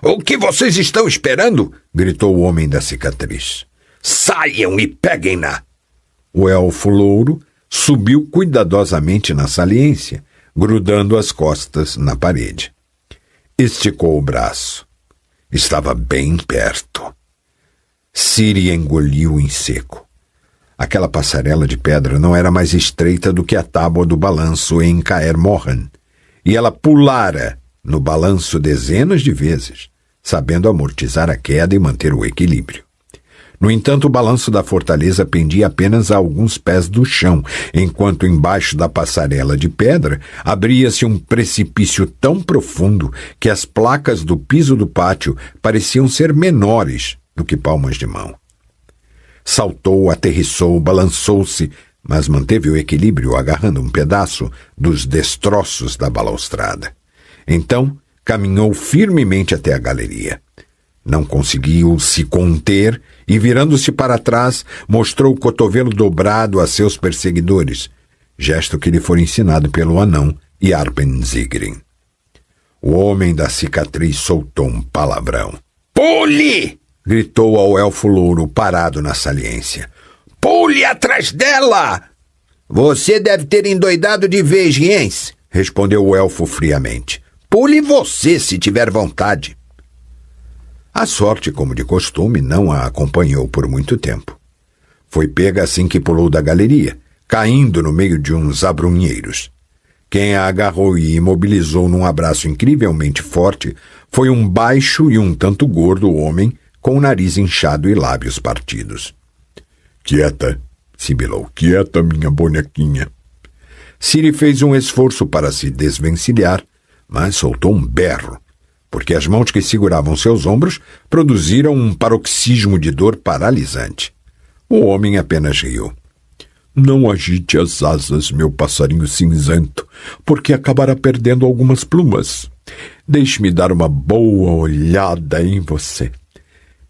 O que vocês estão esperando? Gritou o homem da cicatriz. Saiam e peguem-na! O elfo louro subiu cuidadosamente na saliência, grudando as costas na parede. Esticou o braço. Estava bem perto. Ciri engoliu em seco. Aquela passarela de pedra não era mais estreita do que a tábua do balanço em Caer Morhen, e ela pulara no balanço dezenas de vezes, sabendo amortizar a queda e manter o equilíbrio. No entanto, o balanço da fortaleza pendia apenas a alguns pés do chão, enquanto embaixo da passarela de pedra abria-se um precipício tão profundo que as placas do piso do pátio pareciam ser menores do que palmas de mão. Saltou, aterrissou, balançou-se, mas manteve o equilíbrio agarrando um pedaço dos destroços da balaustrada. Então, caminhou firmemente até a galeria. Não conseguiu se conter e, virando-se para trás, mostrou o cotovelo dobrado a seus perseguidores, gesto que lhe foi ensinado pelo anão Yarpen Zigrin. O homem da cicatriz soltou um palavrão. Pule! Gritou ao elfo louro parado na saliência. Pule atrás dela! Você deve ter endoidado de vez, Jens, respondeu o elfo friamente. Pule você, se tiver vontade. A sorte, como de costume, não a acompanhou por muito tempo. Foi pega assim que pulou da galeria, caindo no meio de uns abrunheiros. Quem a agarrou e imobilizou num abraço incrivelmente forte foi um baixo e um tanto gordo homem com o nariz inchado e lábios partidos. Quieta, sibilou, quieta, minha bonequinha. Ciri fez um esforço para se desvencilhar, mas soltou um berro, porque as mãos que seguravam seus ombros produziram um paroxismo de dor paralisante. O homem apenas riu. Não agite as asas, meu passarinho cinzento, porque acabará perdendo algumas plumas. Deixe-me dar uma boa olhada em você.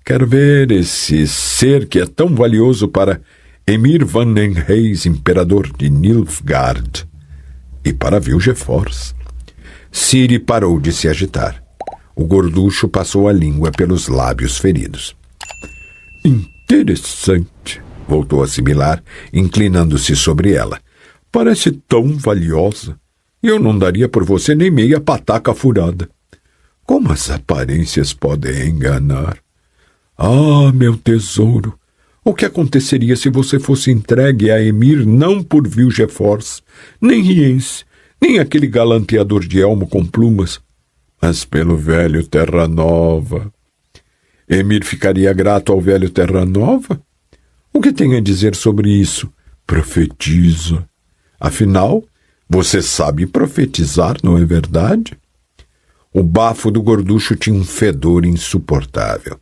Quero ver esse ser que é tão valioso para Emir van den Reis, imperador de Nilfgaard, e para Vilgefortz. Ciri parou de se agitar. O gorducho passou a língua pelos lábios feridos. Interessante, voltou a sibilar, inclinando-se sobre ela. Parece tão valiosa. Eu não daria por você nem meia pataca furada. Como as aparências podem enganar? Ah, meu tesouro! O que aconteceria se você fosse entregue a Emir não por Vilgefortz, nem Rience, nem aquele galanteador de elmo com plumas, mas pelo velho Terra Nova? Emir ficaria grato ao velho Terra Nova? O que tem a dizer sobre isso? Profetiza. Afinal, você sabe profetizar, não é verdade? O bafo do gorducho tinha um fedor insuportável.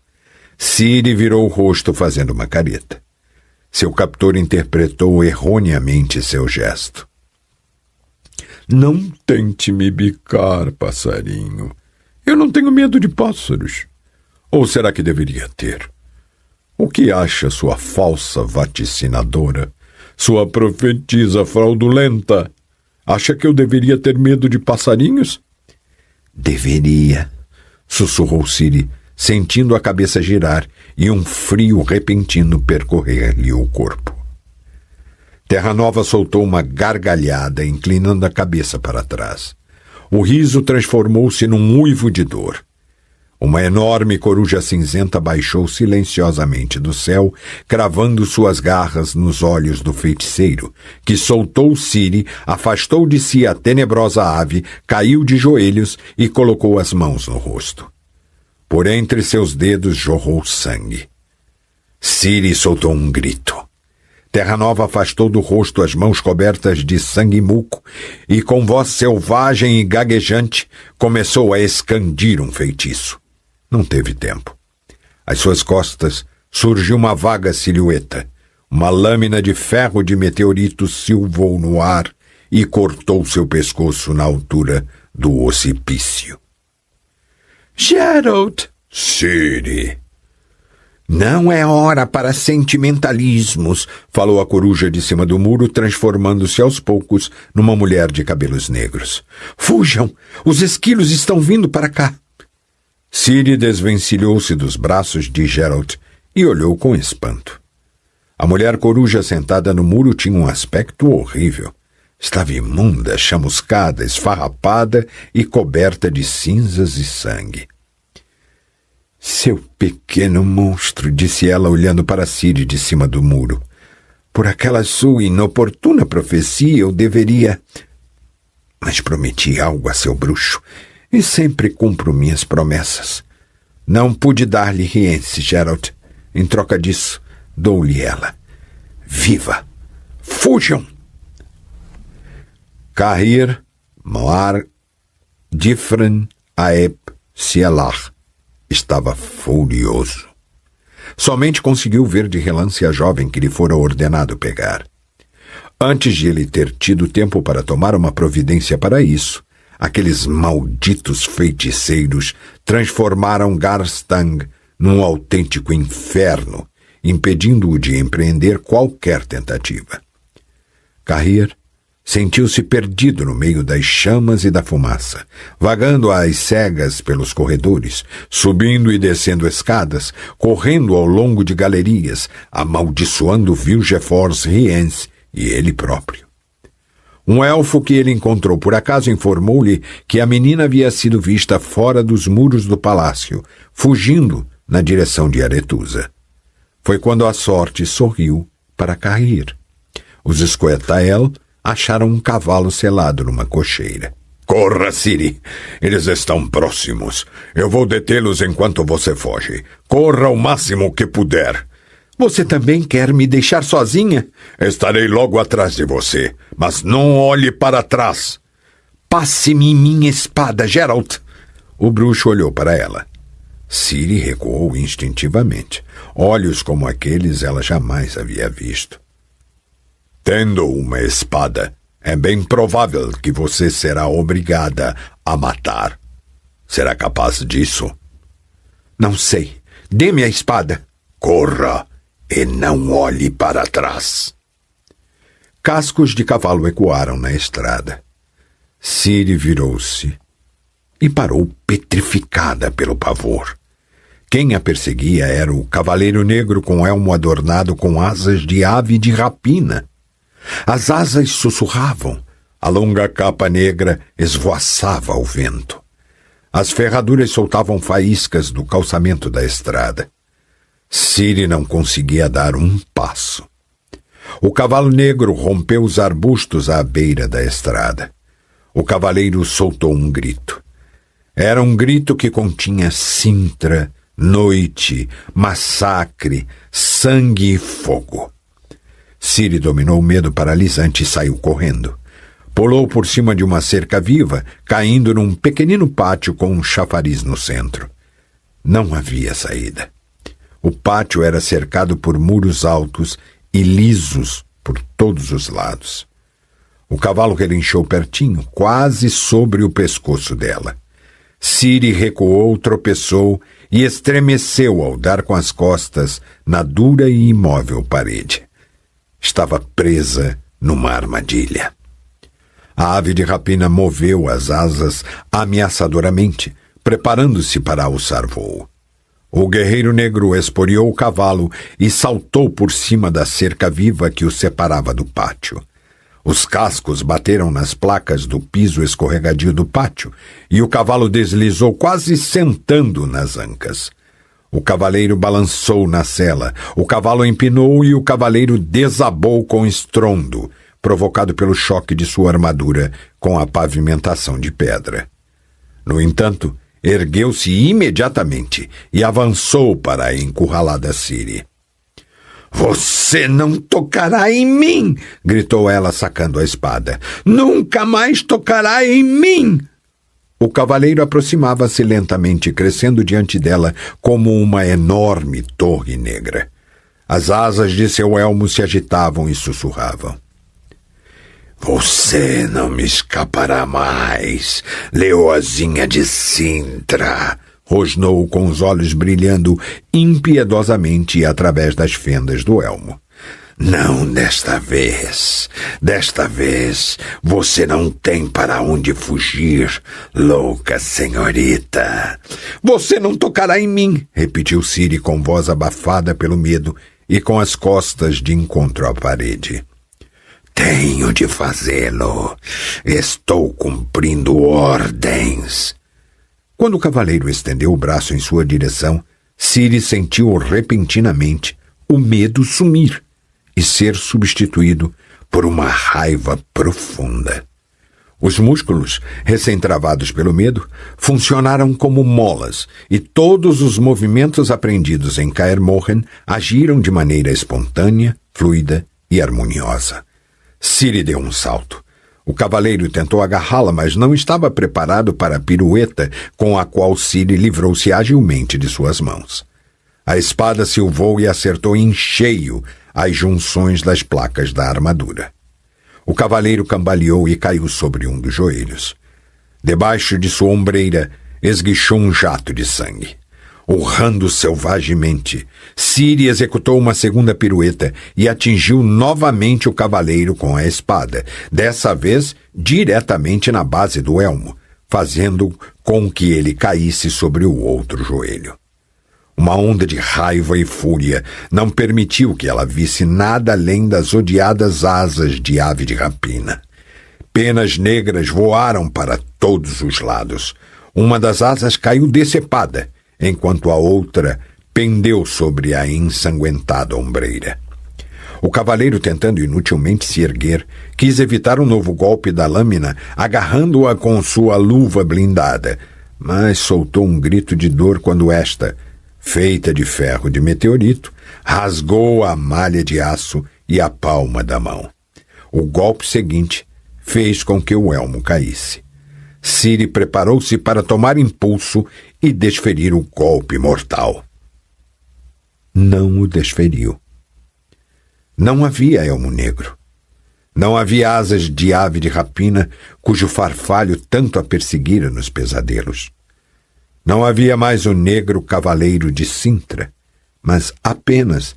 Ciri virou o rosto fazendo uma careta. Seu captor interpretou erroneamente seu gesto. Não tente me bicar, passarinho. Eu não tenho medo de pássaros. Ou será que deveria ter? O que acha sua falsa vaticinadora? Sua profetisa fraudulenta? Acha que eu deveria ter medo de passarinhos? Deveria, sussurrou Ciri, sentindo a cabeça girar e um frio repentino percorrer-lhe o corpo. Terra Nova soltou uma gargalhada, inclinando a cabeça para trás. O riso transformou-se num uivo de dor. Uma enorme coruja cinzenta baixou silenciosamente do céu, cravando suas garras nos olhos do feiticeiro, que soltou Ciri, afastou de si a tenebrosa ave, caiu de joelhos e colocou as mãos no rosto. Por entre seus dedos jorrou sangue. Ciri soltou um grito. Terra Nova afastou do rosto as mãos cobertas de sangue muco e, com voz selvagem e gaguejante, começou a escandir um feitiço. Não teve tempo. Às suas costas surgiu uma vaga silhueta. Uma lâmina de ferro de meteorito silvou no ar e cortou seu pescoço na altura do ocipício. Geralt! Ciri! Não é hora para sentimentalismos, falou a coruja de cima do muro, transformando-se aos poucos numa mulher de cabelos negros. Fujam! Os esquilos estão vindo para cá! Ciri desvencilhou-se dos braços de Geralt e olhou com espanto. A mulher coruja sentada no muro tinha um aspecto horrível. Estava imunda, chamuscada, esfarrapada e coberta de cinzas e sangue. Seu pequeno monstro, disse ela olhando para Ciri de cima do muro. Por aquela sua inoportuna profecia eu deveria... Mas prometi algo a seu bruxo e sempre cumpro minhas promessas. Não pude dar-lhe Rience, Geralt. Em troca disso, dou-lhe ela. Viva! Fujam! Cahir Mar Difren Aeb Sielar estava furioso. Somente conseguiu ver de relance a jovem que lhe fora ordenado pegar. Antes de ele ter tido tempo para tomar uma providência para isso, aqueles malditos feiticeiros transformaram Garstang num autêntico inferno, impedindo-o de empreender qualquer tentativa. Cahir sentiu-se perdido no meio das chamas e da fumaça, vagando às cegas pelos corredores, subindo e descendo escadas, correndo ao longo de galerias, amaldiçoando Vilgefortz, Rience e ele próprio. Um elfo que ele encontrou por acaso informou-lhe que a menina havia sido vista fora dos muros do palácio, fugindo na direção de Aretusa. Foi quando a sorte sorriu para Cahir. Os Scoia'tael acharam um cavalo selado numa cocheira. Corra, Ciri! Eles estão próximos. Eu vou detê-los enquanto você foge. Corra o máximo que puder. Você também quer me deixar sozinha? Estarei logo atrás de você, mas não olhe para trás. Passe-me minha espada, Geralt. O bruxo olhou para ela. Ciri recuou instintivamente. Olhos como aqueles ela jamais havia visto. Tendo uma espada, é bem provável que você será obrigada a matar. Será capaz disso? Não sei. Dê-me a espada. Corra! e não olhe para trás. Cascos de cavalo ecoaram na estrada. Ciri virou-se e parou petrificada pelo pavor. Quem a perseguia era o cavaleiro negro com elmo adornado com asas de ave de rapina. As asas sussurravam, a longa capa negra esvoaçava ao vento. As ferraduras soltavam faíscas do calçamento da estrada. Ciri não conseguia dar um passo. O cavalo negro rompeu os arbustos à beira da estrada. O cavaleiro soltou um grito. Era um grito que continha Sintra, noite, massacre, sangue e fogo. Ciri dominou o medo paralisante e saiu correndo. Pulou por cima de uma cerca viva, caindo num pequenino pátio com um chafariz no centro. Não havia saída. O pátio era cercado por muros altos e lisos por todos os lados. O cavalo relinchou pertinho, quase sobre o pescoço dela. Ciri recuou, tropeçou e estremeceu ao dar com as costas na dura e imóvel parede. Estava presa numa armadilha. A ave de rapina moveu as asas ameaçadoramente, preparando-se para alçar voo. O guerreiro negro esporeou o cavalo e saltou por cima da cerca viva que o separava do pátio. Os cascos bateram nas placas do piso escorregadio do pátio e o cavalo deslizou quase sentando nas ancas. O cavaleiro balançou na sela, o cavalo empinou e o cavaleiro desabou com estrondo, provocado pelo choque de sua armadura com a pavimentação de pedra. No entanto, ergueu-se imediatamente e avançou para a encurralada Ciri. "Você não tocará em mim!" gritou ela, sacando a espada. "Nunca mais tocará em mim!" O cavaleiro aproximava-se lentamente, crescendo diante dela como uma enorme torre negra. As asas de seu elmo se agitavam e sussurravam. "Você não me escapará mais, leoazinha de Sintra!" rosnou com os olhos brilhando impiedosamente através das fendas do elmo. "Não desta vez. Desta vez você não tem para onde fugir, louca senhorita." "Você não tocará em mim", repetiu Ciri com voz abafada pelo medo e com as costas de encontro à parede. "Tenho de fazê-lo. Estou cumprindo ordens." Quando o cavaleiro estendeu o braço em sua direção, Ciri sentiu repentinamente o medo sumir e ser substituído por uma raiva profunda. Os músculos, recém-travados pelo medo, funcionaram como molas e todos os movimentos aprendidos em Kaer Morhen agiram de maneira espontânea, fluida e harmoniosa. Ciri deu um salto. O cavaleiro tentou agarrá-la, mas não estava preparado para a pirueta com a qual Ciri livrou-se agilmente de suas mãos. A espada silvou e acertou em cheio as junções das placas da armadura. O cavaleiro cambaleou e caiu sobre um dos joelhos. Debaixo de sua ombreira esguichou um jato de sangue. Urrando selvagemente, Ciri executou uma segunda pirueta e atingiu novamente o cavaleiro com a espada, dessa vez diretamente na base do elmo, fazendo com que ele caísse sobre o outro joelho. Uma onda de raiva e fúria não permitiu que ela visse nada além das odiadas asas de ave de rapina. Penas negras voaram para todos os lados. Uma das asas caiu decepada, enquanto a outra pendeu sobre a ensanguentada ombreira. O cavaleiro, tentando inutilmente se erguer, quis evitar um novo golpe da lâmina, agarrando-a com sua luva blindada, mas soltou um grito de dor quando esta, feita de ferro de meteorito, rasgou a malha de aço e a palma da mão. O golpe seguinte fez com que o elmo caísse. Ciri preparou-se para tomar impulso e desferir o golpe mortal. Não o desferiu. Não havia elmo negro. Não havia asas de ave de rapina cujo farfalho tanto a perseguira nos pesadelos. Não havia mais o negro cavaleiro de Sintra, mas apenas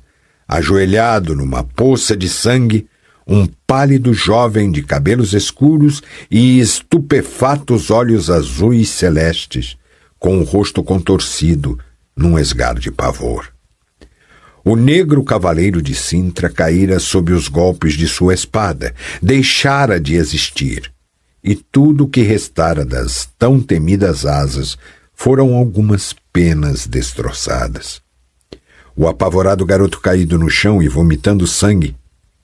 Ajoelhado numa poça de sangue, um pálido jovem de cabelos escuros e estupefatos olhos azuis celestes, com o rosto contorcido num esgar de pavor. O negro cavaleiro de Cintra caíra sob os golpes de sua espada, deixara de existir, e tudo o que restara das tão temidas asas foram algumas penas destroçadas. O apavorado garoto caído no chão e vomitando sangue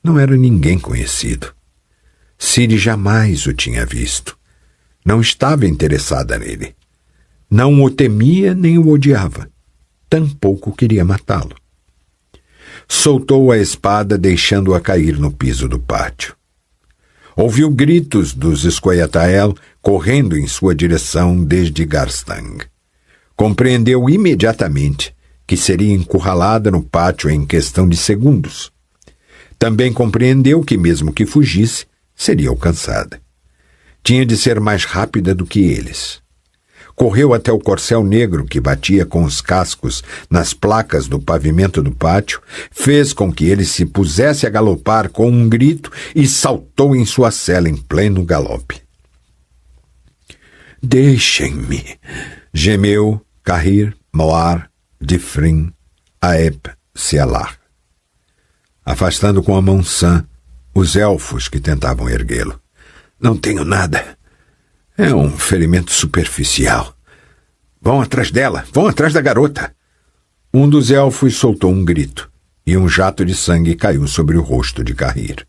não era ninguém conhecido. Ciri jamais o tinha visto. Não estava interessada nele. Não o temia nem o odiava. Tampouco queria matá-lo. Soltou a espada, deixando-a cair no piso do pátio. Ouviu gritos dos Scoia'tael correndo em sua direção desde Garstang. Compreendeu imediatamente que seria encurralada no pátio em questão de segundos. Também compreendeu que, mesmo que fugisse, seria alcançada. Tinha de ser mais rápida do que eles. Correu até o corcel negro que batia com os cascos nas placas do pavimento do pátio, fez com que ele se pusesse a galopar com um grito e saltou em sua sela em pleno galope. Deixem-me, gemeu Cahir, Moar, Difrin, Aeb, Sealar, afastando com a mão sã os elfos que tentavam erguê-lo. Não tenho nada. É um ferimento superficial. Vão atrás dela, vão atrás da garota. Um dos elfos soltou um grito, e um jato de sangue caiu sobre o rosto de Cahir.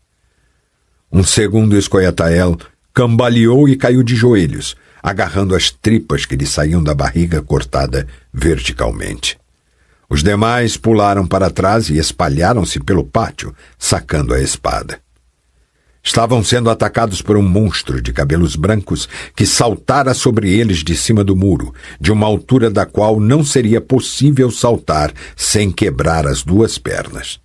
Um segundo Scoia'tael cambaleou e caiu de joelhos, agarrando as tripas que lhe saíam da barriga cortada verticalmente. Os demais pularam para trás e espalharam-se pelo pátio, sacando a espada. Estavam sendo atacados por um monstro de cabelos brancos que saltara sobre eles de cima do muro, de uma altura da qual não seria possível saltar sem quebrar as duas pernas.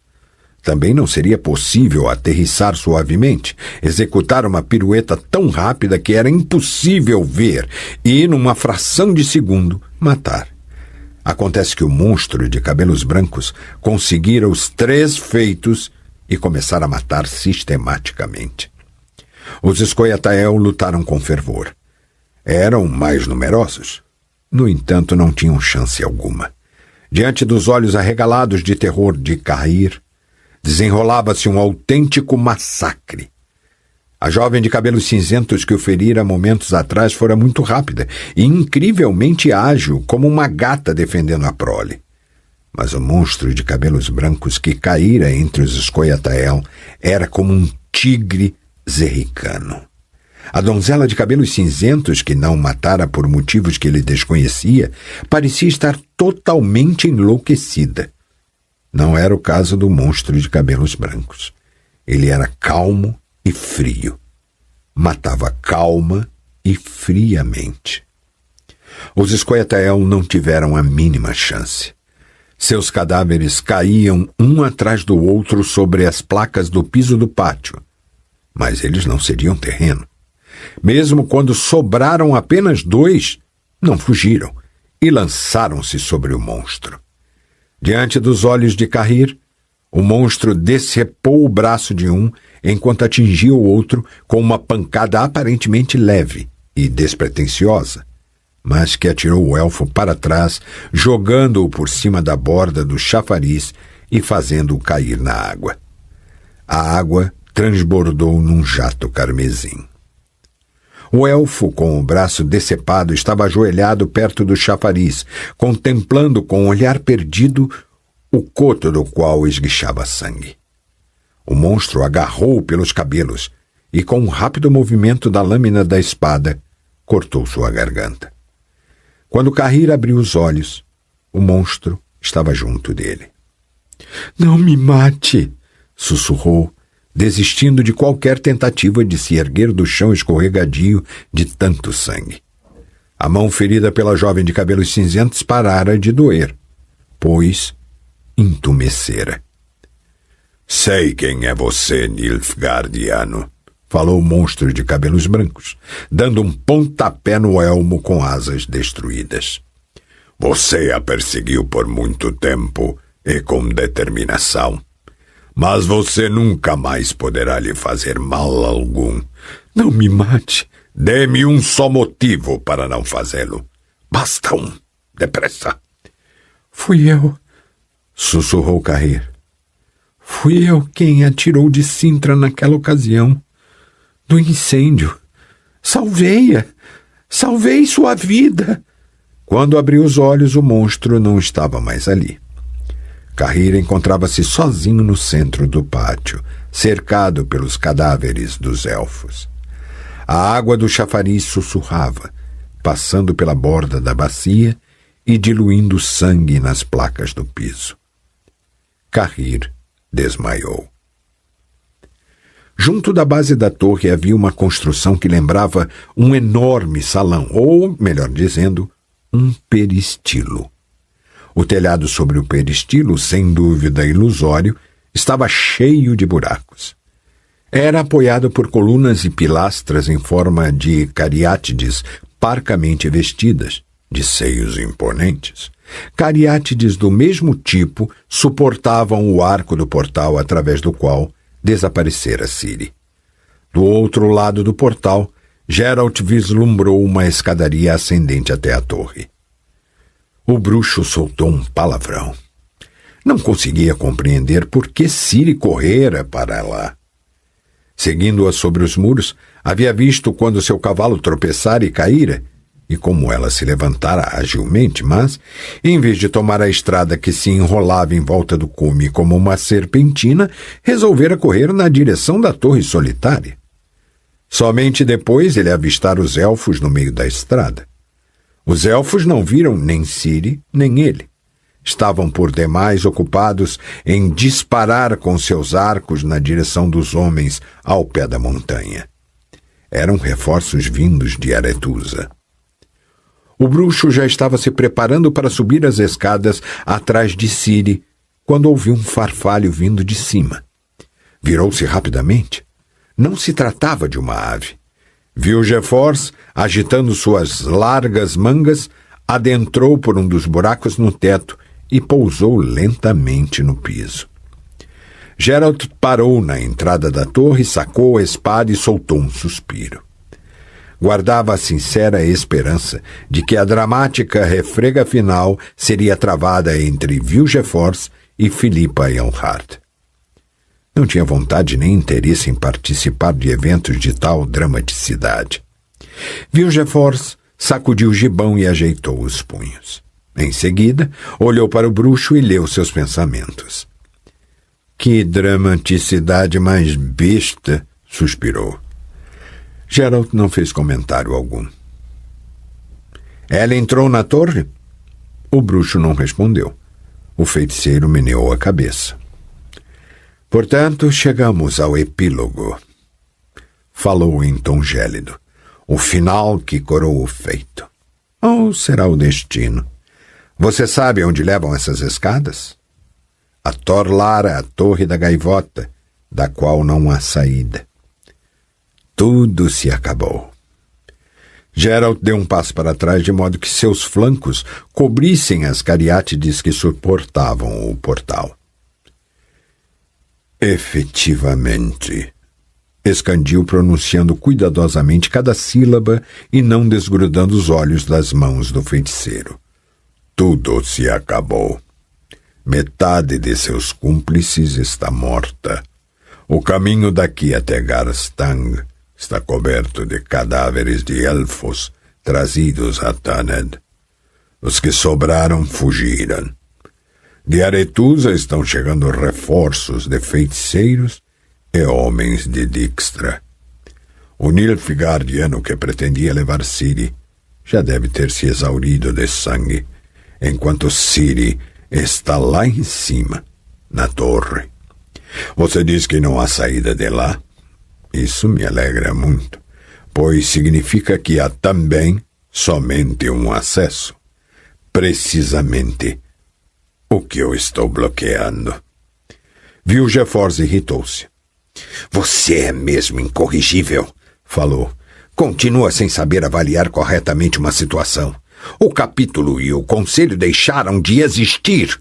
Também não seria possível aterrissar suavemente, executar uma pirueta tão rápida que era impossível ver e, numa fração de segundo, matar. Acontece que o monstro de cabelos brancos conseguira os 3 feitos e começara a matar sistematicamente. Os Scoia'tael lutaram com fervor. Eram mais numerosos. No entanto, não tinham chance alguma. Diante dos olhos arregalados de terror de Cahir, desenrolava-se um autêntico massacre. A jovem de cabelos cinzentos que o ferira momentos atrás fora muito rápida e incrivelmente ágil, como uma gata defendendo a prole. Mas o monstro de cabelos brancos que caíra entre os Scoia'tael era como um tigre zerricano. A donzela de cabelos cinzentos, que não matara por motivos que ele desconhecia, parecia estar totalmente enlouquecida. Não era o caso do monstro de cabelos brancos. Ele era calmo e frio. Matava calma e friamente. Os Scoia'tael não tiveram a mínima chance. Seus cadáveres caíam um atrás do outro sobre as placas do piso do pátio. Mas eles não cediam terreno. Mesmo quando sobraram apenas 2, não fugiram e lançaram-se sobre o monstro. Diante dos olhos de Cahir, o monstro decepou o braço de um enquanto atingia o outro com uma pancada aparentemente leve e despretensiosa, mas que atirou o elfo para trás, jogando-o por cima da borda do chafariz e fazendo-o cair na água. A água transbordou num jato carmesim. O elfo, com o braço decepado, estava ajoelhado perto do chafariz, contemplando com um olhar perdido o coto do qual esguichava sangue. O monstro agarrou-o pelos cabelos e, com um rápido movimento da lâmina da espada, cortou sua garganta. Quando Cahir abriu os olhos, o monstro estava junto dele. Não me mate, sussurrou, desistindo de qualquer tentativa de se erguer do chão escorregadio de tanto sangue. A mão ferida pela jovem de cabelos cinzentos parara de doer, pois entumecera. Sei quem é você, Nilfgaardiano, falou o monstro de cabelos brancos, dando um pontapé no elmo com asas destruídas. Você a perseguiu por muito tempo e com determinação. Mas você nunca mais poderá lhe fazer mal algum. Não me mate. Dê-me um só motivo para não fazê-lo. Basta um. Depressa. Fui eu, sussurrou Carrir. Fui eu quem atirou de Sintra naquela ocasião. Do incêndio. Salvei-a. Salvei sua vida. Quando abriu os olhos, o monstro não estava mais ali. Carrir encontrava-se sozinho no centro do pátio, cercado pelos cadáveres dos elfos. A água do chafariz sussurrava, passando pela borda da bacia e diluindo sangue nas placas do piso. Carrir desmaiou. Junto da base da torre havia uma construção que lembrava um enorme salão, ou, melhor dizendo, um peristilo. O telhado sobre o peristilo, sem dúvida ilusório, estava cheio de buracos. Era apoiado por colunas e pilastras em forma de cariátides parcamente vestidas, de seios imponentes. Cariátides do mesmo tipo suportavam o arco do portal através do qual desaparecera Ciri. Do outro lado do portal, Geralt vislumbrou uma escadaria ascendente até a torre. O bruxo soltou um palavrão. Não conseguia compreender por que Ciri correra para lá. Seguindo-a sobre os muros, havia visto quando seu cavalo tropeçara e caíra, e como ela se levantara agilmente, mas, em vez de tomar a estrada que se enrolava em volta do cume como uma serpentina, resolvera correr na direção da torre solitária. Somente depois ele avistara os elfos no meio da estrada. Os elfos não viram nem Ciri, nem ele. Estavam por demais ocupados em disparar com seus arcos na direção dos homens ao pé da montanha. Eram reforços vindos de Aretusa. O bruxo já estava se preparando para subir as escadas atrás de Ciri, quando ouviu um farfalho vindo de cima. Virou-se rapidamente. Não se tratava de uma ave. Viu GeForce, agitando suas largas mangas, adentrou por um dos buracos no teto e pousou lentamente no piso. Geralt parou na entrada da torre, sacou a espada e soltou um suspiro. Guardava a sincera esperança de que a dramática refrega final seria travada entre Vilgefortz e Philippa Earnhardt. Não tinha vontade nem interesse em participar de eventos de tal dramaticidade. Vilgefortz sacudiu o gibão e ajeitou os punhos. Em seguida, olhou para o bruxo e leu seus pensamentos. Que dramaticidade mais besta, suspirou. Geralt não fez comentário algum. Ela entrou na torre? O bruxo não respondeu. O feiticeiro meneou a cabeça. Portanto, chegamos ao epílogo. Falou em tom gélido. O final que coroa o feito. Ou será o destino? Você sabe onde levam essas escadas? A Torlara, a Torre da Gaivota, da qual não há saída. Tudo se acabou. Geralt deu um passo para trás de modo que seus flancos cobrissem as cariátides que suportavam o portal. Efetivamente, escandiu pronunciando cuidadosamente cada sílaba e não desgrudando os olhos das mãos do feiticeiro. Tudo se acabou. Metade de seus cúmplices está morta. O caminho daqui até Garstang está coberto de cadáveres de elfos trazidos a Thanedd. Os que sobraram fugiram. De Aretusa estão chegando reforços de feiticeiros e homens de Dijkstra. O Nilfgaardiano que pretendia levar Ciri já deve ter se exaurido de sangue, enquanto Ciri está lá em cima, na torre. Você diz que não há saída de lá? Isso me alegra muito, pois significa que há também somente um acesso. Precisamente o que eu estou bloqueando. Vilgefortz irritou-se. Você é mesmo incorrigível, falou. Continua sem saber avaliar corretamente uma situação. O capítulo e o conselho deixaram de existir.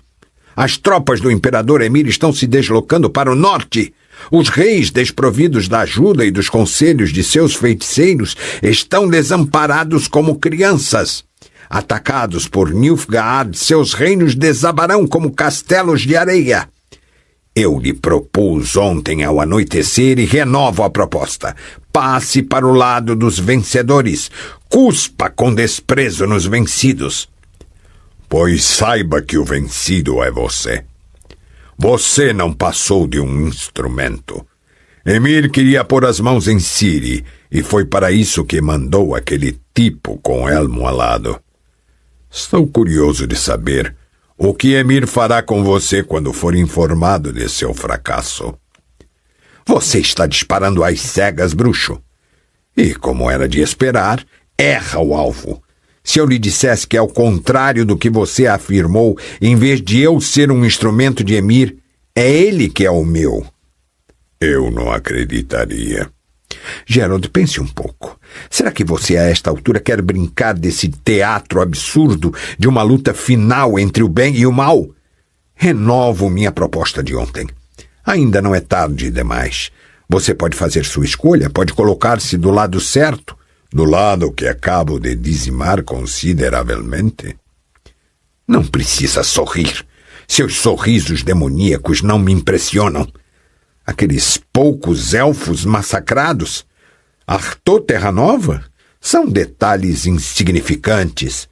As tropas do imperador Emir estão se deslocando para o norte. Os reis, desprovidos da ajuda e dos conselhos de seus feiticeiros, estão desamparados como crianças. Atacados por Nilfgaard, seus reinos desabarão como castelos de areia. Eu lhe propus ontem ao anoitecer e renovo a proposta. Passe para o lado dos vencedores. Cuspa com desprezo nos vencidos. Pois saiba que o vencido é você. Você não passou de um instrumento. Emir queria pôr as mãos em Ciri, e foi para isso que mandou aquele tipo com elmo alado. Estou curioso de saber o que Emir fará com você quando for informado de seu fracasso. Você está disparando às cegas, bruxo. E, como era de esperar, erra o alvo. Se eu lhe dissesse que é o contrário do que você afirmou, em vez de eu ser um instrumento de Emir, é ele que é o meu. Eu não acreditaria. Gerald, pense um pouco. Será que você a esta altura quer brincar desse teatro absurdo de uma luta final entre o bem e o mal? Renovo minha proposta de ontem. Ainda não é tarde demais. Você pode fazer sua escolha, pode colocar-se do lado certo, do lado que acabo de dizimar consideravelmente. Não precisa sorrir. Seus sorrisos demoníacos não me impressionam. Aqueles poucos elfos massacrados, Arthur Terra Nova, são detalhes insignificantes.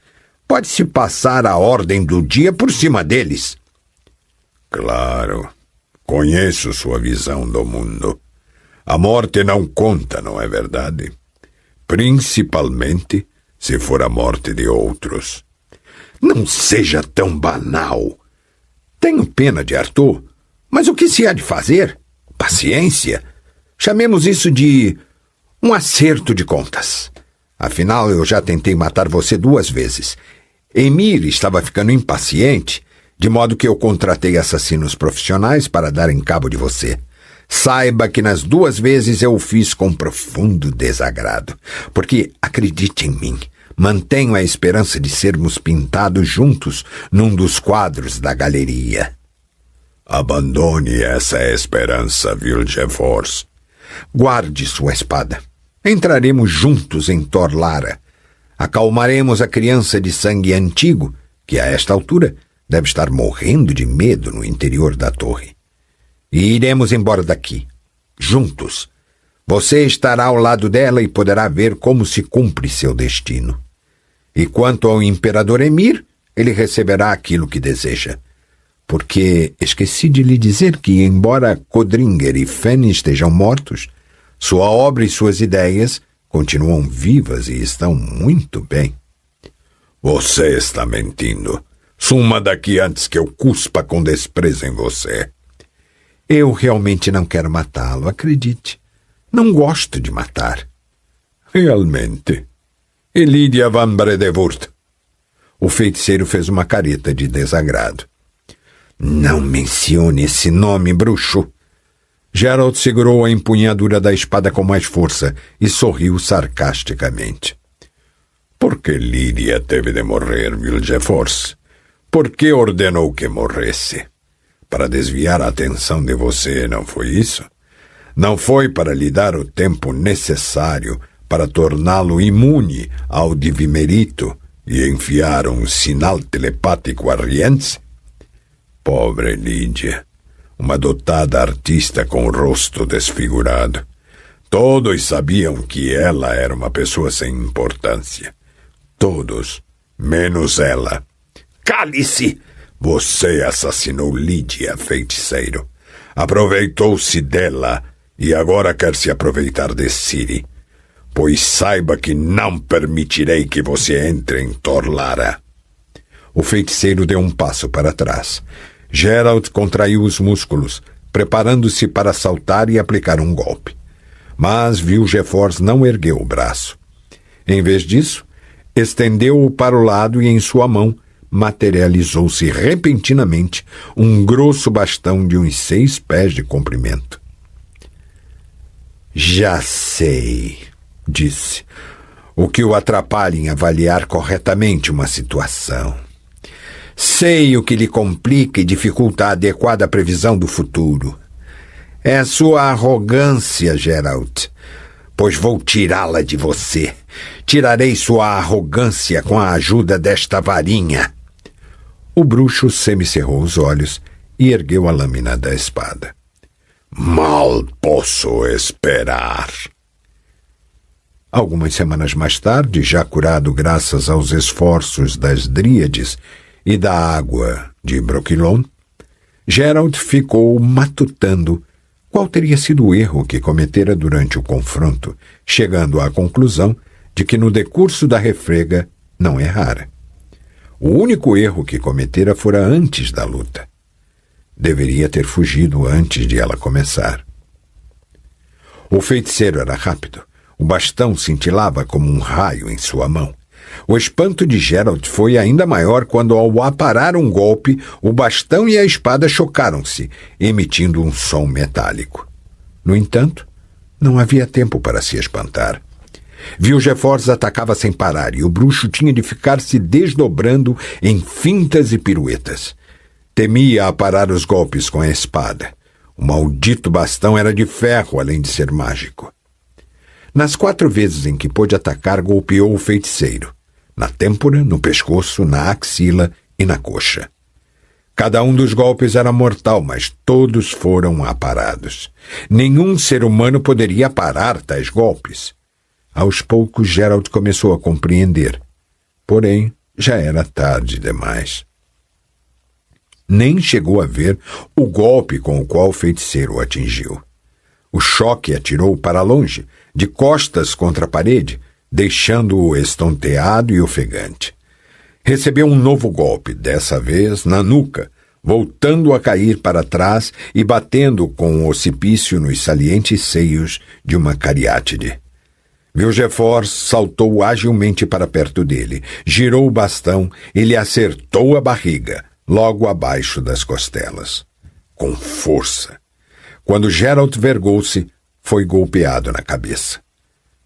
Pode-se passar a ordem do dia por cima deles. Claro, conheço sua visão do mundo. A morte não conta, não é verdade? Principalmente se for a morte de outros. Não seja tão banal. Tenho pena de Arthur, mas o que se há de fazer? Paciência. Chamemos isso de um acerto de contas. Afinal, eu já tentei matar você 2 vezes. Emir estava ficando impaciente, de modo que eu contratei assassinos profissionais para darem cabo de você. Saiba que nas 2 vezes eu o fiz com profundo desagrado, porque, acredite em mim, mantenho a esperança de sermos pintados juntos num dos quadros da galeria. Abandone essa esperança, Vilgefortz. Guarde sua espada. Entraremos juntos em Torlara. Acalmaremos a criança de sangue antigo, que a esta altura deve estar morrendo de medo no interior da torre. E iremos embora daqui, juntos. Você estará ao lado dela e poderá ver como se cumpre seu destino. E quanto ao imperador Emir, ele receberá aquilo que deseja. Porque esqueci de lhe dizer que, embora Codringer e Fen estejam mortos, sua obra e suas ideias continuam vivas e estão muito bem. Você está mentindo. Suma daqui antes que eu cuspa com desprezo em você. Eu realmente não quero matá-lo, acredite. Não gosto de matar. Realmente? E Lydia van Bredewurt? O feiticeiro fez uma careta de desagrado. Não mencione esse nome, bruxo. Geralt segurou a empunhadura da espada com mais força e sorriu sarcasticamente. Por que Lydia teve de morrer, Vilgefortz? Por que ordenou que morresse? Para desviar a atenção de você, não foi isso? Não foi para lhe dar o tempo necessário para torná-lo imune ao Divimerito e enfiar um sinal telepático a Rienzi? Pobre Lydia, uma dotada artista com o rosto desfigurado. Todos sabiam que ela era uma pessoa sem importância. Todos, menos ela. Cale-se! Você assassinou Lydia, feiticeiro. Aproveitou-se dela e agora quer se aproveitar de Ciri. Pois saiba que não permitirei que você entre em Torlara. O feiticeiro deu um passo para trás. Geralt contraiu os músculos, preparando-se para saltar e aplicar um golpe. Mas Vilgefortz não ergueu o braço. Em vez disso, estendeu-o para o lado e em sua mão materializou-se repentinamente um grosso bastão de uns 6 pés de comprimento. Já sei, disse, o que o atrapalha em avaliar corretamente uma situação. Sei o que lhe complica e dificulta a adequada previsão do futuro. É sua arrogância, Geralt, pois vou tirá-la de você. Tirarei sua arrogância com a ajuda desta varinha. O bruxo semicerrou os olhos e ergueu a lâmina da espada. Mal posso esperar. Algumas semanas mais tarde, já curado graças aos esforços das dríades e da água de Brokilon, Geralt ficou matutando qual teria sido o erro que cometera durante o confronto, chegando à conclusão de que no decurso da refrega não errara. O único erro que cometera fora antes da luta. Deveria ter fugido antes de ela começar. O feiticeiro era rápido. O bastão cintilava como um raio em sua mão. O espanto de Geralt foi ainda maior quando, ao aparar um golpe, o bastão e a espada chocaram-se, emitindo um som metálico. No entanto, não havia tempo para se espantar. Vilgefortz atacava sem parar e o bruxo tinha de ficar se desdobrando em fintas e piruetas. Temia aparar os golpes com a espada. O maldito bastão era de ferro, além de ser mágico. Nas 4 vezes em que pôde atacar, golpeou o feiticeiro. Na têmpora, no pescoço, na axila e na coxa. Cada um dos golpes era mortal, mas todos foram aparados. Nenhum ser humano poderia parar tais golpes. Aos poucos, Geralt começou a compreender. Porém, já era tarde demais. Nem chegou a ver o golpe com o qual o feiticeiro o atingiu. O choque atirou-o para longe, de costas contra a parede, deixando-o estonteado e ofegante. Recebeu um novo golpe, dessa vez na nuca, voltando a cair para trás e batendo com o ocipício nos salientes seios de uma cariátide. Vilgefortz saltou agilmente para perto dele, girou o bastão e lhe acertou a barriga, logo abaixo das costelas. Com força. Quando Geralt vergou-se, foi golpeado na cabeça.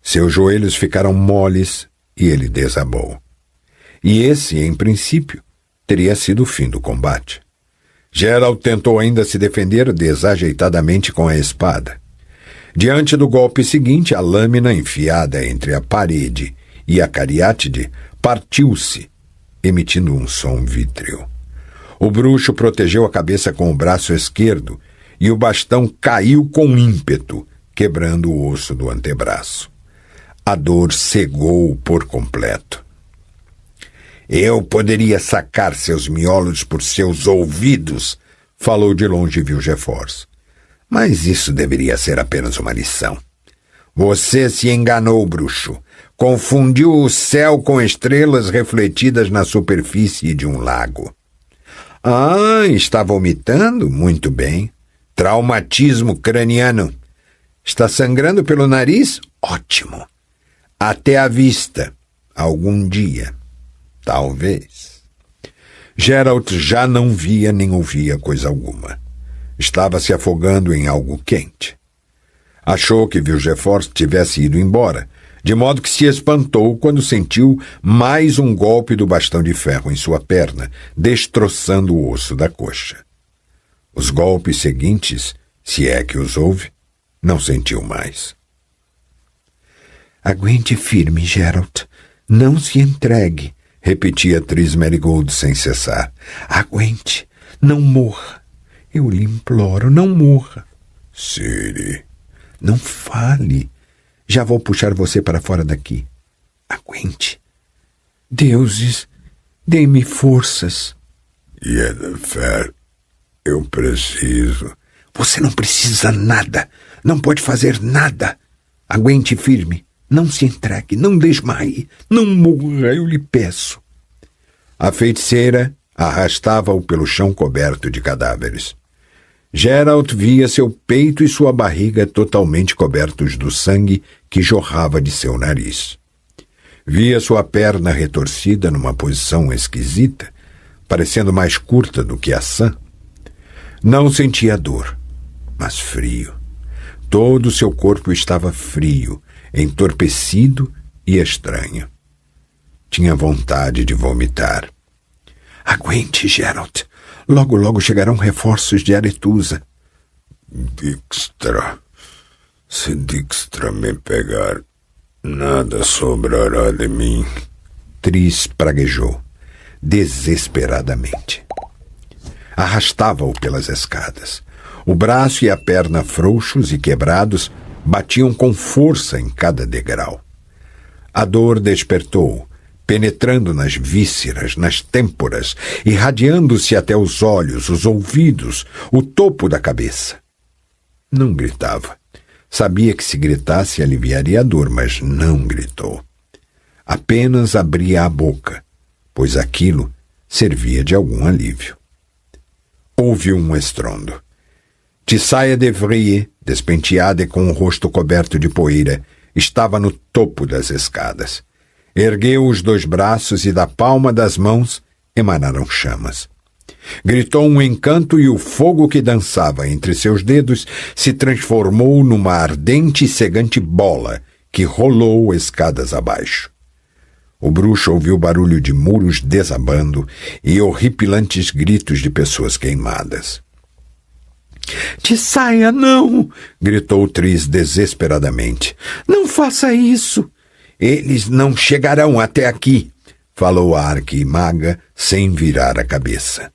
Seus joelhos ficaram moles e ele desabou. E esse, em princípio, teria sido o fim do combate. Geralt tentou ainda se defender desajeitadamente com a espada. Diante do golpe seguinte, a lâmina enfiada entre a parede e a cariátide partiu-se, emitindo um som vítreo. O bruxo protegeu a cabeça com o braço esquerdo e o bastão caiu com ímpeto, quebrando o osso do antebraço. A dor cegou-o por completo. Eu poderia sacar seus miolos por seus ouvidos, falou de longe Vilgefortz. Mas isso deveria ser apenas uma lição. Você se enganou, bruxo. Confundiu o céu com estrelas refletidas na superfície de um lago. Ah, está vomitando? Muito bem. Traumatismo craniano. Está sangrando pelo nariz? Ótimo. Até a vista. Algum dia. Talvez. Geralt já não via nem ouvia coisa alguma. Estava se afogando em algo quente. Achou que Vilgefortz tivesse ido embora, de modo que se espantou quando sentiu mais um golpe do bastão de ferro em sua perna, destroçando o osso da coxa. Os golpes seguintes, se é que os houve, não sentiu mais. Aguente firme, Geralt. Não se entregue, repetia Tris Merigold sem cessar. Aguente. Não morra. Eu lhe imploro, não morra. Ciri. Não fale. Já vou puxar você para fora daqui. Aguente. Deuses, dê-me forças. Yennefer, eu preciso. Você não precisa nada. Não pode fazer nada. Aguente firme. Não se entregue. Não desmaie. Não morra, eu lhe peço. A feiticeira arrastava-o pelo chão coberto de cadáveres. Geralt via seu peito e sua barriga totalmente cobertos do sangue que jorrava de seu nariz. Via sua perna retorcida numa posição esquisita, parecendo mais curta do que a sã. Não sentia dor, mas frio. Todo o seu corpo estava frio, entorpecido e estranho. Tinha vontade de vomitar. Aguente, Geralt. Logo, logo chegarão reforços de Aretusa. Dijkstra. Se Dijkstra me pegar, nada sobrará de mim. Triss praguejou, desesperadamente. Arrastava-o pelas escadas. O braço e a perna frouxos e quebrados batiam com força em cada degrau. A dor despertou, penetrando nas vísceras, nas têmporas, irradiando-se até os olhos, os ouvidos, o topo da cabeça. Não gritava. Sabia que se gritasse aliviaria a dor, mas não gritou. Apenas abria a boca, pois aquilo servia de algum alívio. Houve um estrondo. Tissaia de Vries, despenteada e com o rosto coberto de poeira, estava no topo das escadas. Ergueu os 2 braços e da palma das mãos emanaram chamas. Gritou um encanto e o fogo que dançava entre seus dedos se transformou numa ardente e cegante bola que rolou escadas abaixo. O bruxo ouviu barulho de muros desabando e horripilantes gritos de pessoas queimadas. Tissaia, não! Gritou Triss desesperadamente. Não faça isso! Eles não chegarão até aqui, falou a arquimaga sem virar a cabeça.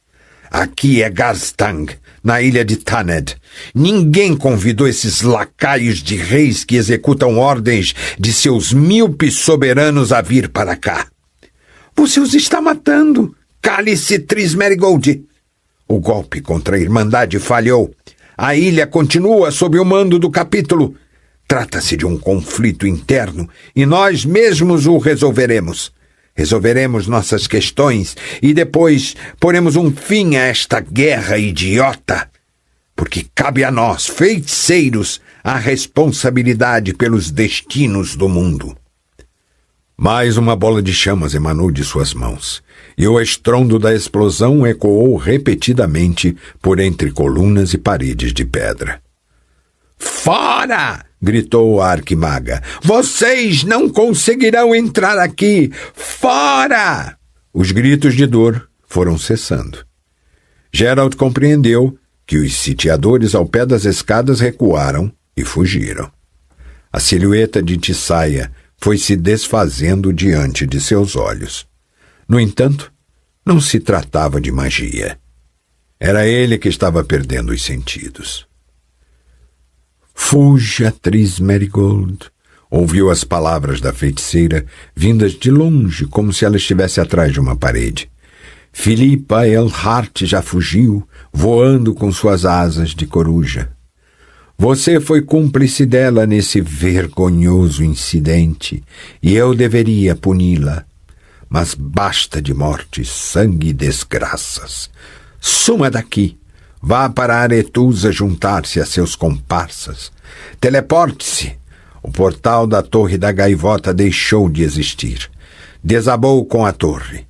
Aqui é Garstang, na ilha de Thanedd. Ninguém convidou esses lacaios de reis que executam ordens de seus míopes soberanos a vir para cá. Você os está matando! Cale-se, Triss Merigold! O golpe contra a Irmandade falhou. A ilha continua sob o mando do capítulo. Trata-se de um conflito interno e nós mesmos o resolveremos. Resolveremos nossas questões e depois poremos um fim a esta guerra idiota. Porque cabe a nós, feiticeiros, a responsabilidade pelos destinos do mundo. Mais uma bola de chamas emanou de suas mãos, e o estrondo da explosão ecoou repetidamente por entre colunas e paredes de pedra. Fora! Gritou a arquimaga. Vocês não conseguirão entrar aqui! Fora! Os gritos de dor foram cessando. Geralt compreendeu que os sitiadores ao pé das escadas recuaram e fugiram. A silhueta de Tissaia foi se desfazendo diante de seus olhos. No entanto, não se tratava de magia. Era ele que estava perdendo os sentidos. Fuja, Triss Merigold, ouviu as palavras da feiticeira, vindas de longe, como se ela estivesse atrás de uma parede. Philippa Earhart já fugiu, voando com suas asas de coruja. Você foi cúmplice dela nesse vergonhoso incidente, e eu deveria puni-la. Mas basta de mortes, sangue e desgraças. Suma daqui. Vá para Aretusa juntar-se a seus comparsas. Teleporte-se. O portal da Torre da Gaivota deixou de existir. Desabou com a torre.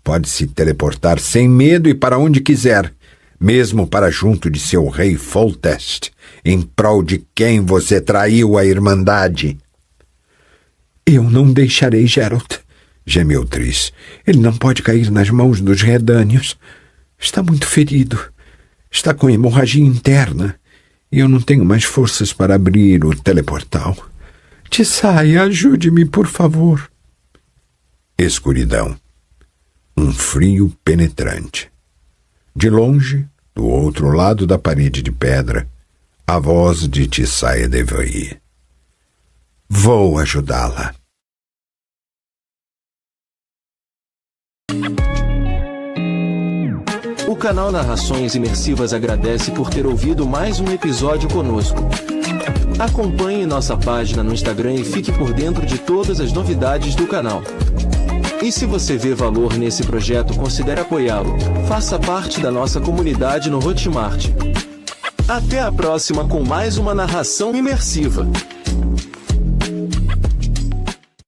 Pode se teleportar sem medo e para onde quiser, mesmo para junto de seu rei Foltest, em prol de quem você traiu a Irmandade. Eu não deixarei Geralt, gemeu Triss. Ele não pode cair nas mãos dos redânios. Está muito ferido. Está com hemorragia interna e eu não tenho mais forças para abrir o teleportal. Tissaia, ajude-me, por favor. Escuridão. Um frio penetrante. De longe, do outro lado da parede de pedra, a voz de Tissaia de Vries. Vou ajudá-la. O canal Narrações Imersivas agradece por ter ouvido mais um episódio conosco. Acompanhe nossa página no Instagram e fique por dentro de todas as novidades do canal. E se você vê valor nesse projeto, considere apoiá-lo. Faça parte da nossa comunidade no Hotmart. Até a próxima com mais uma narração imersiva.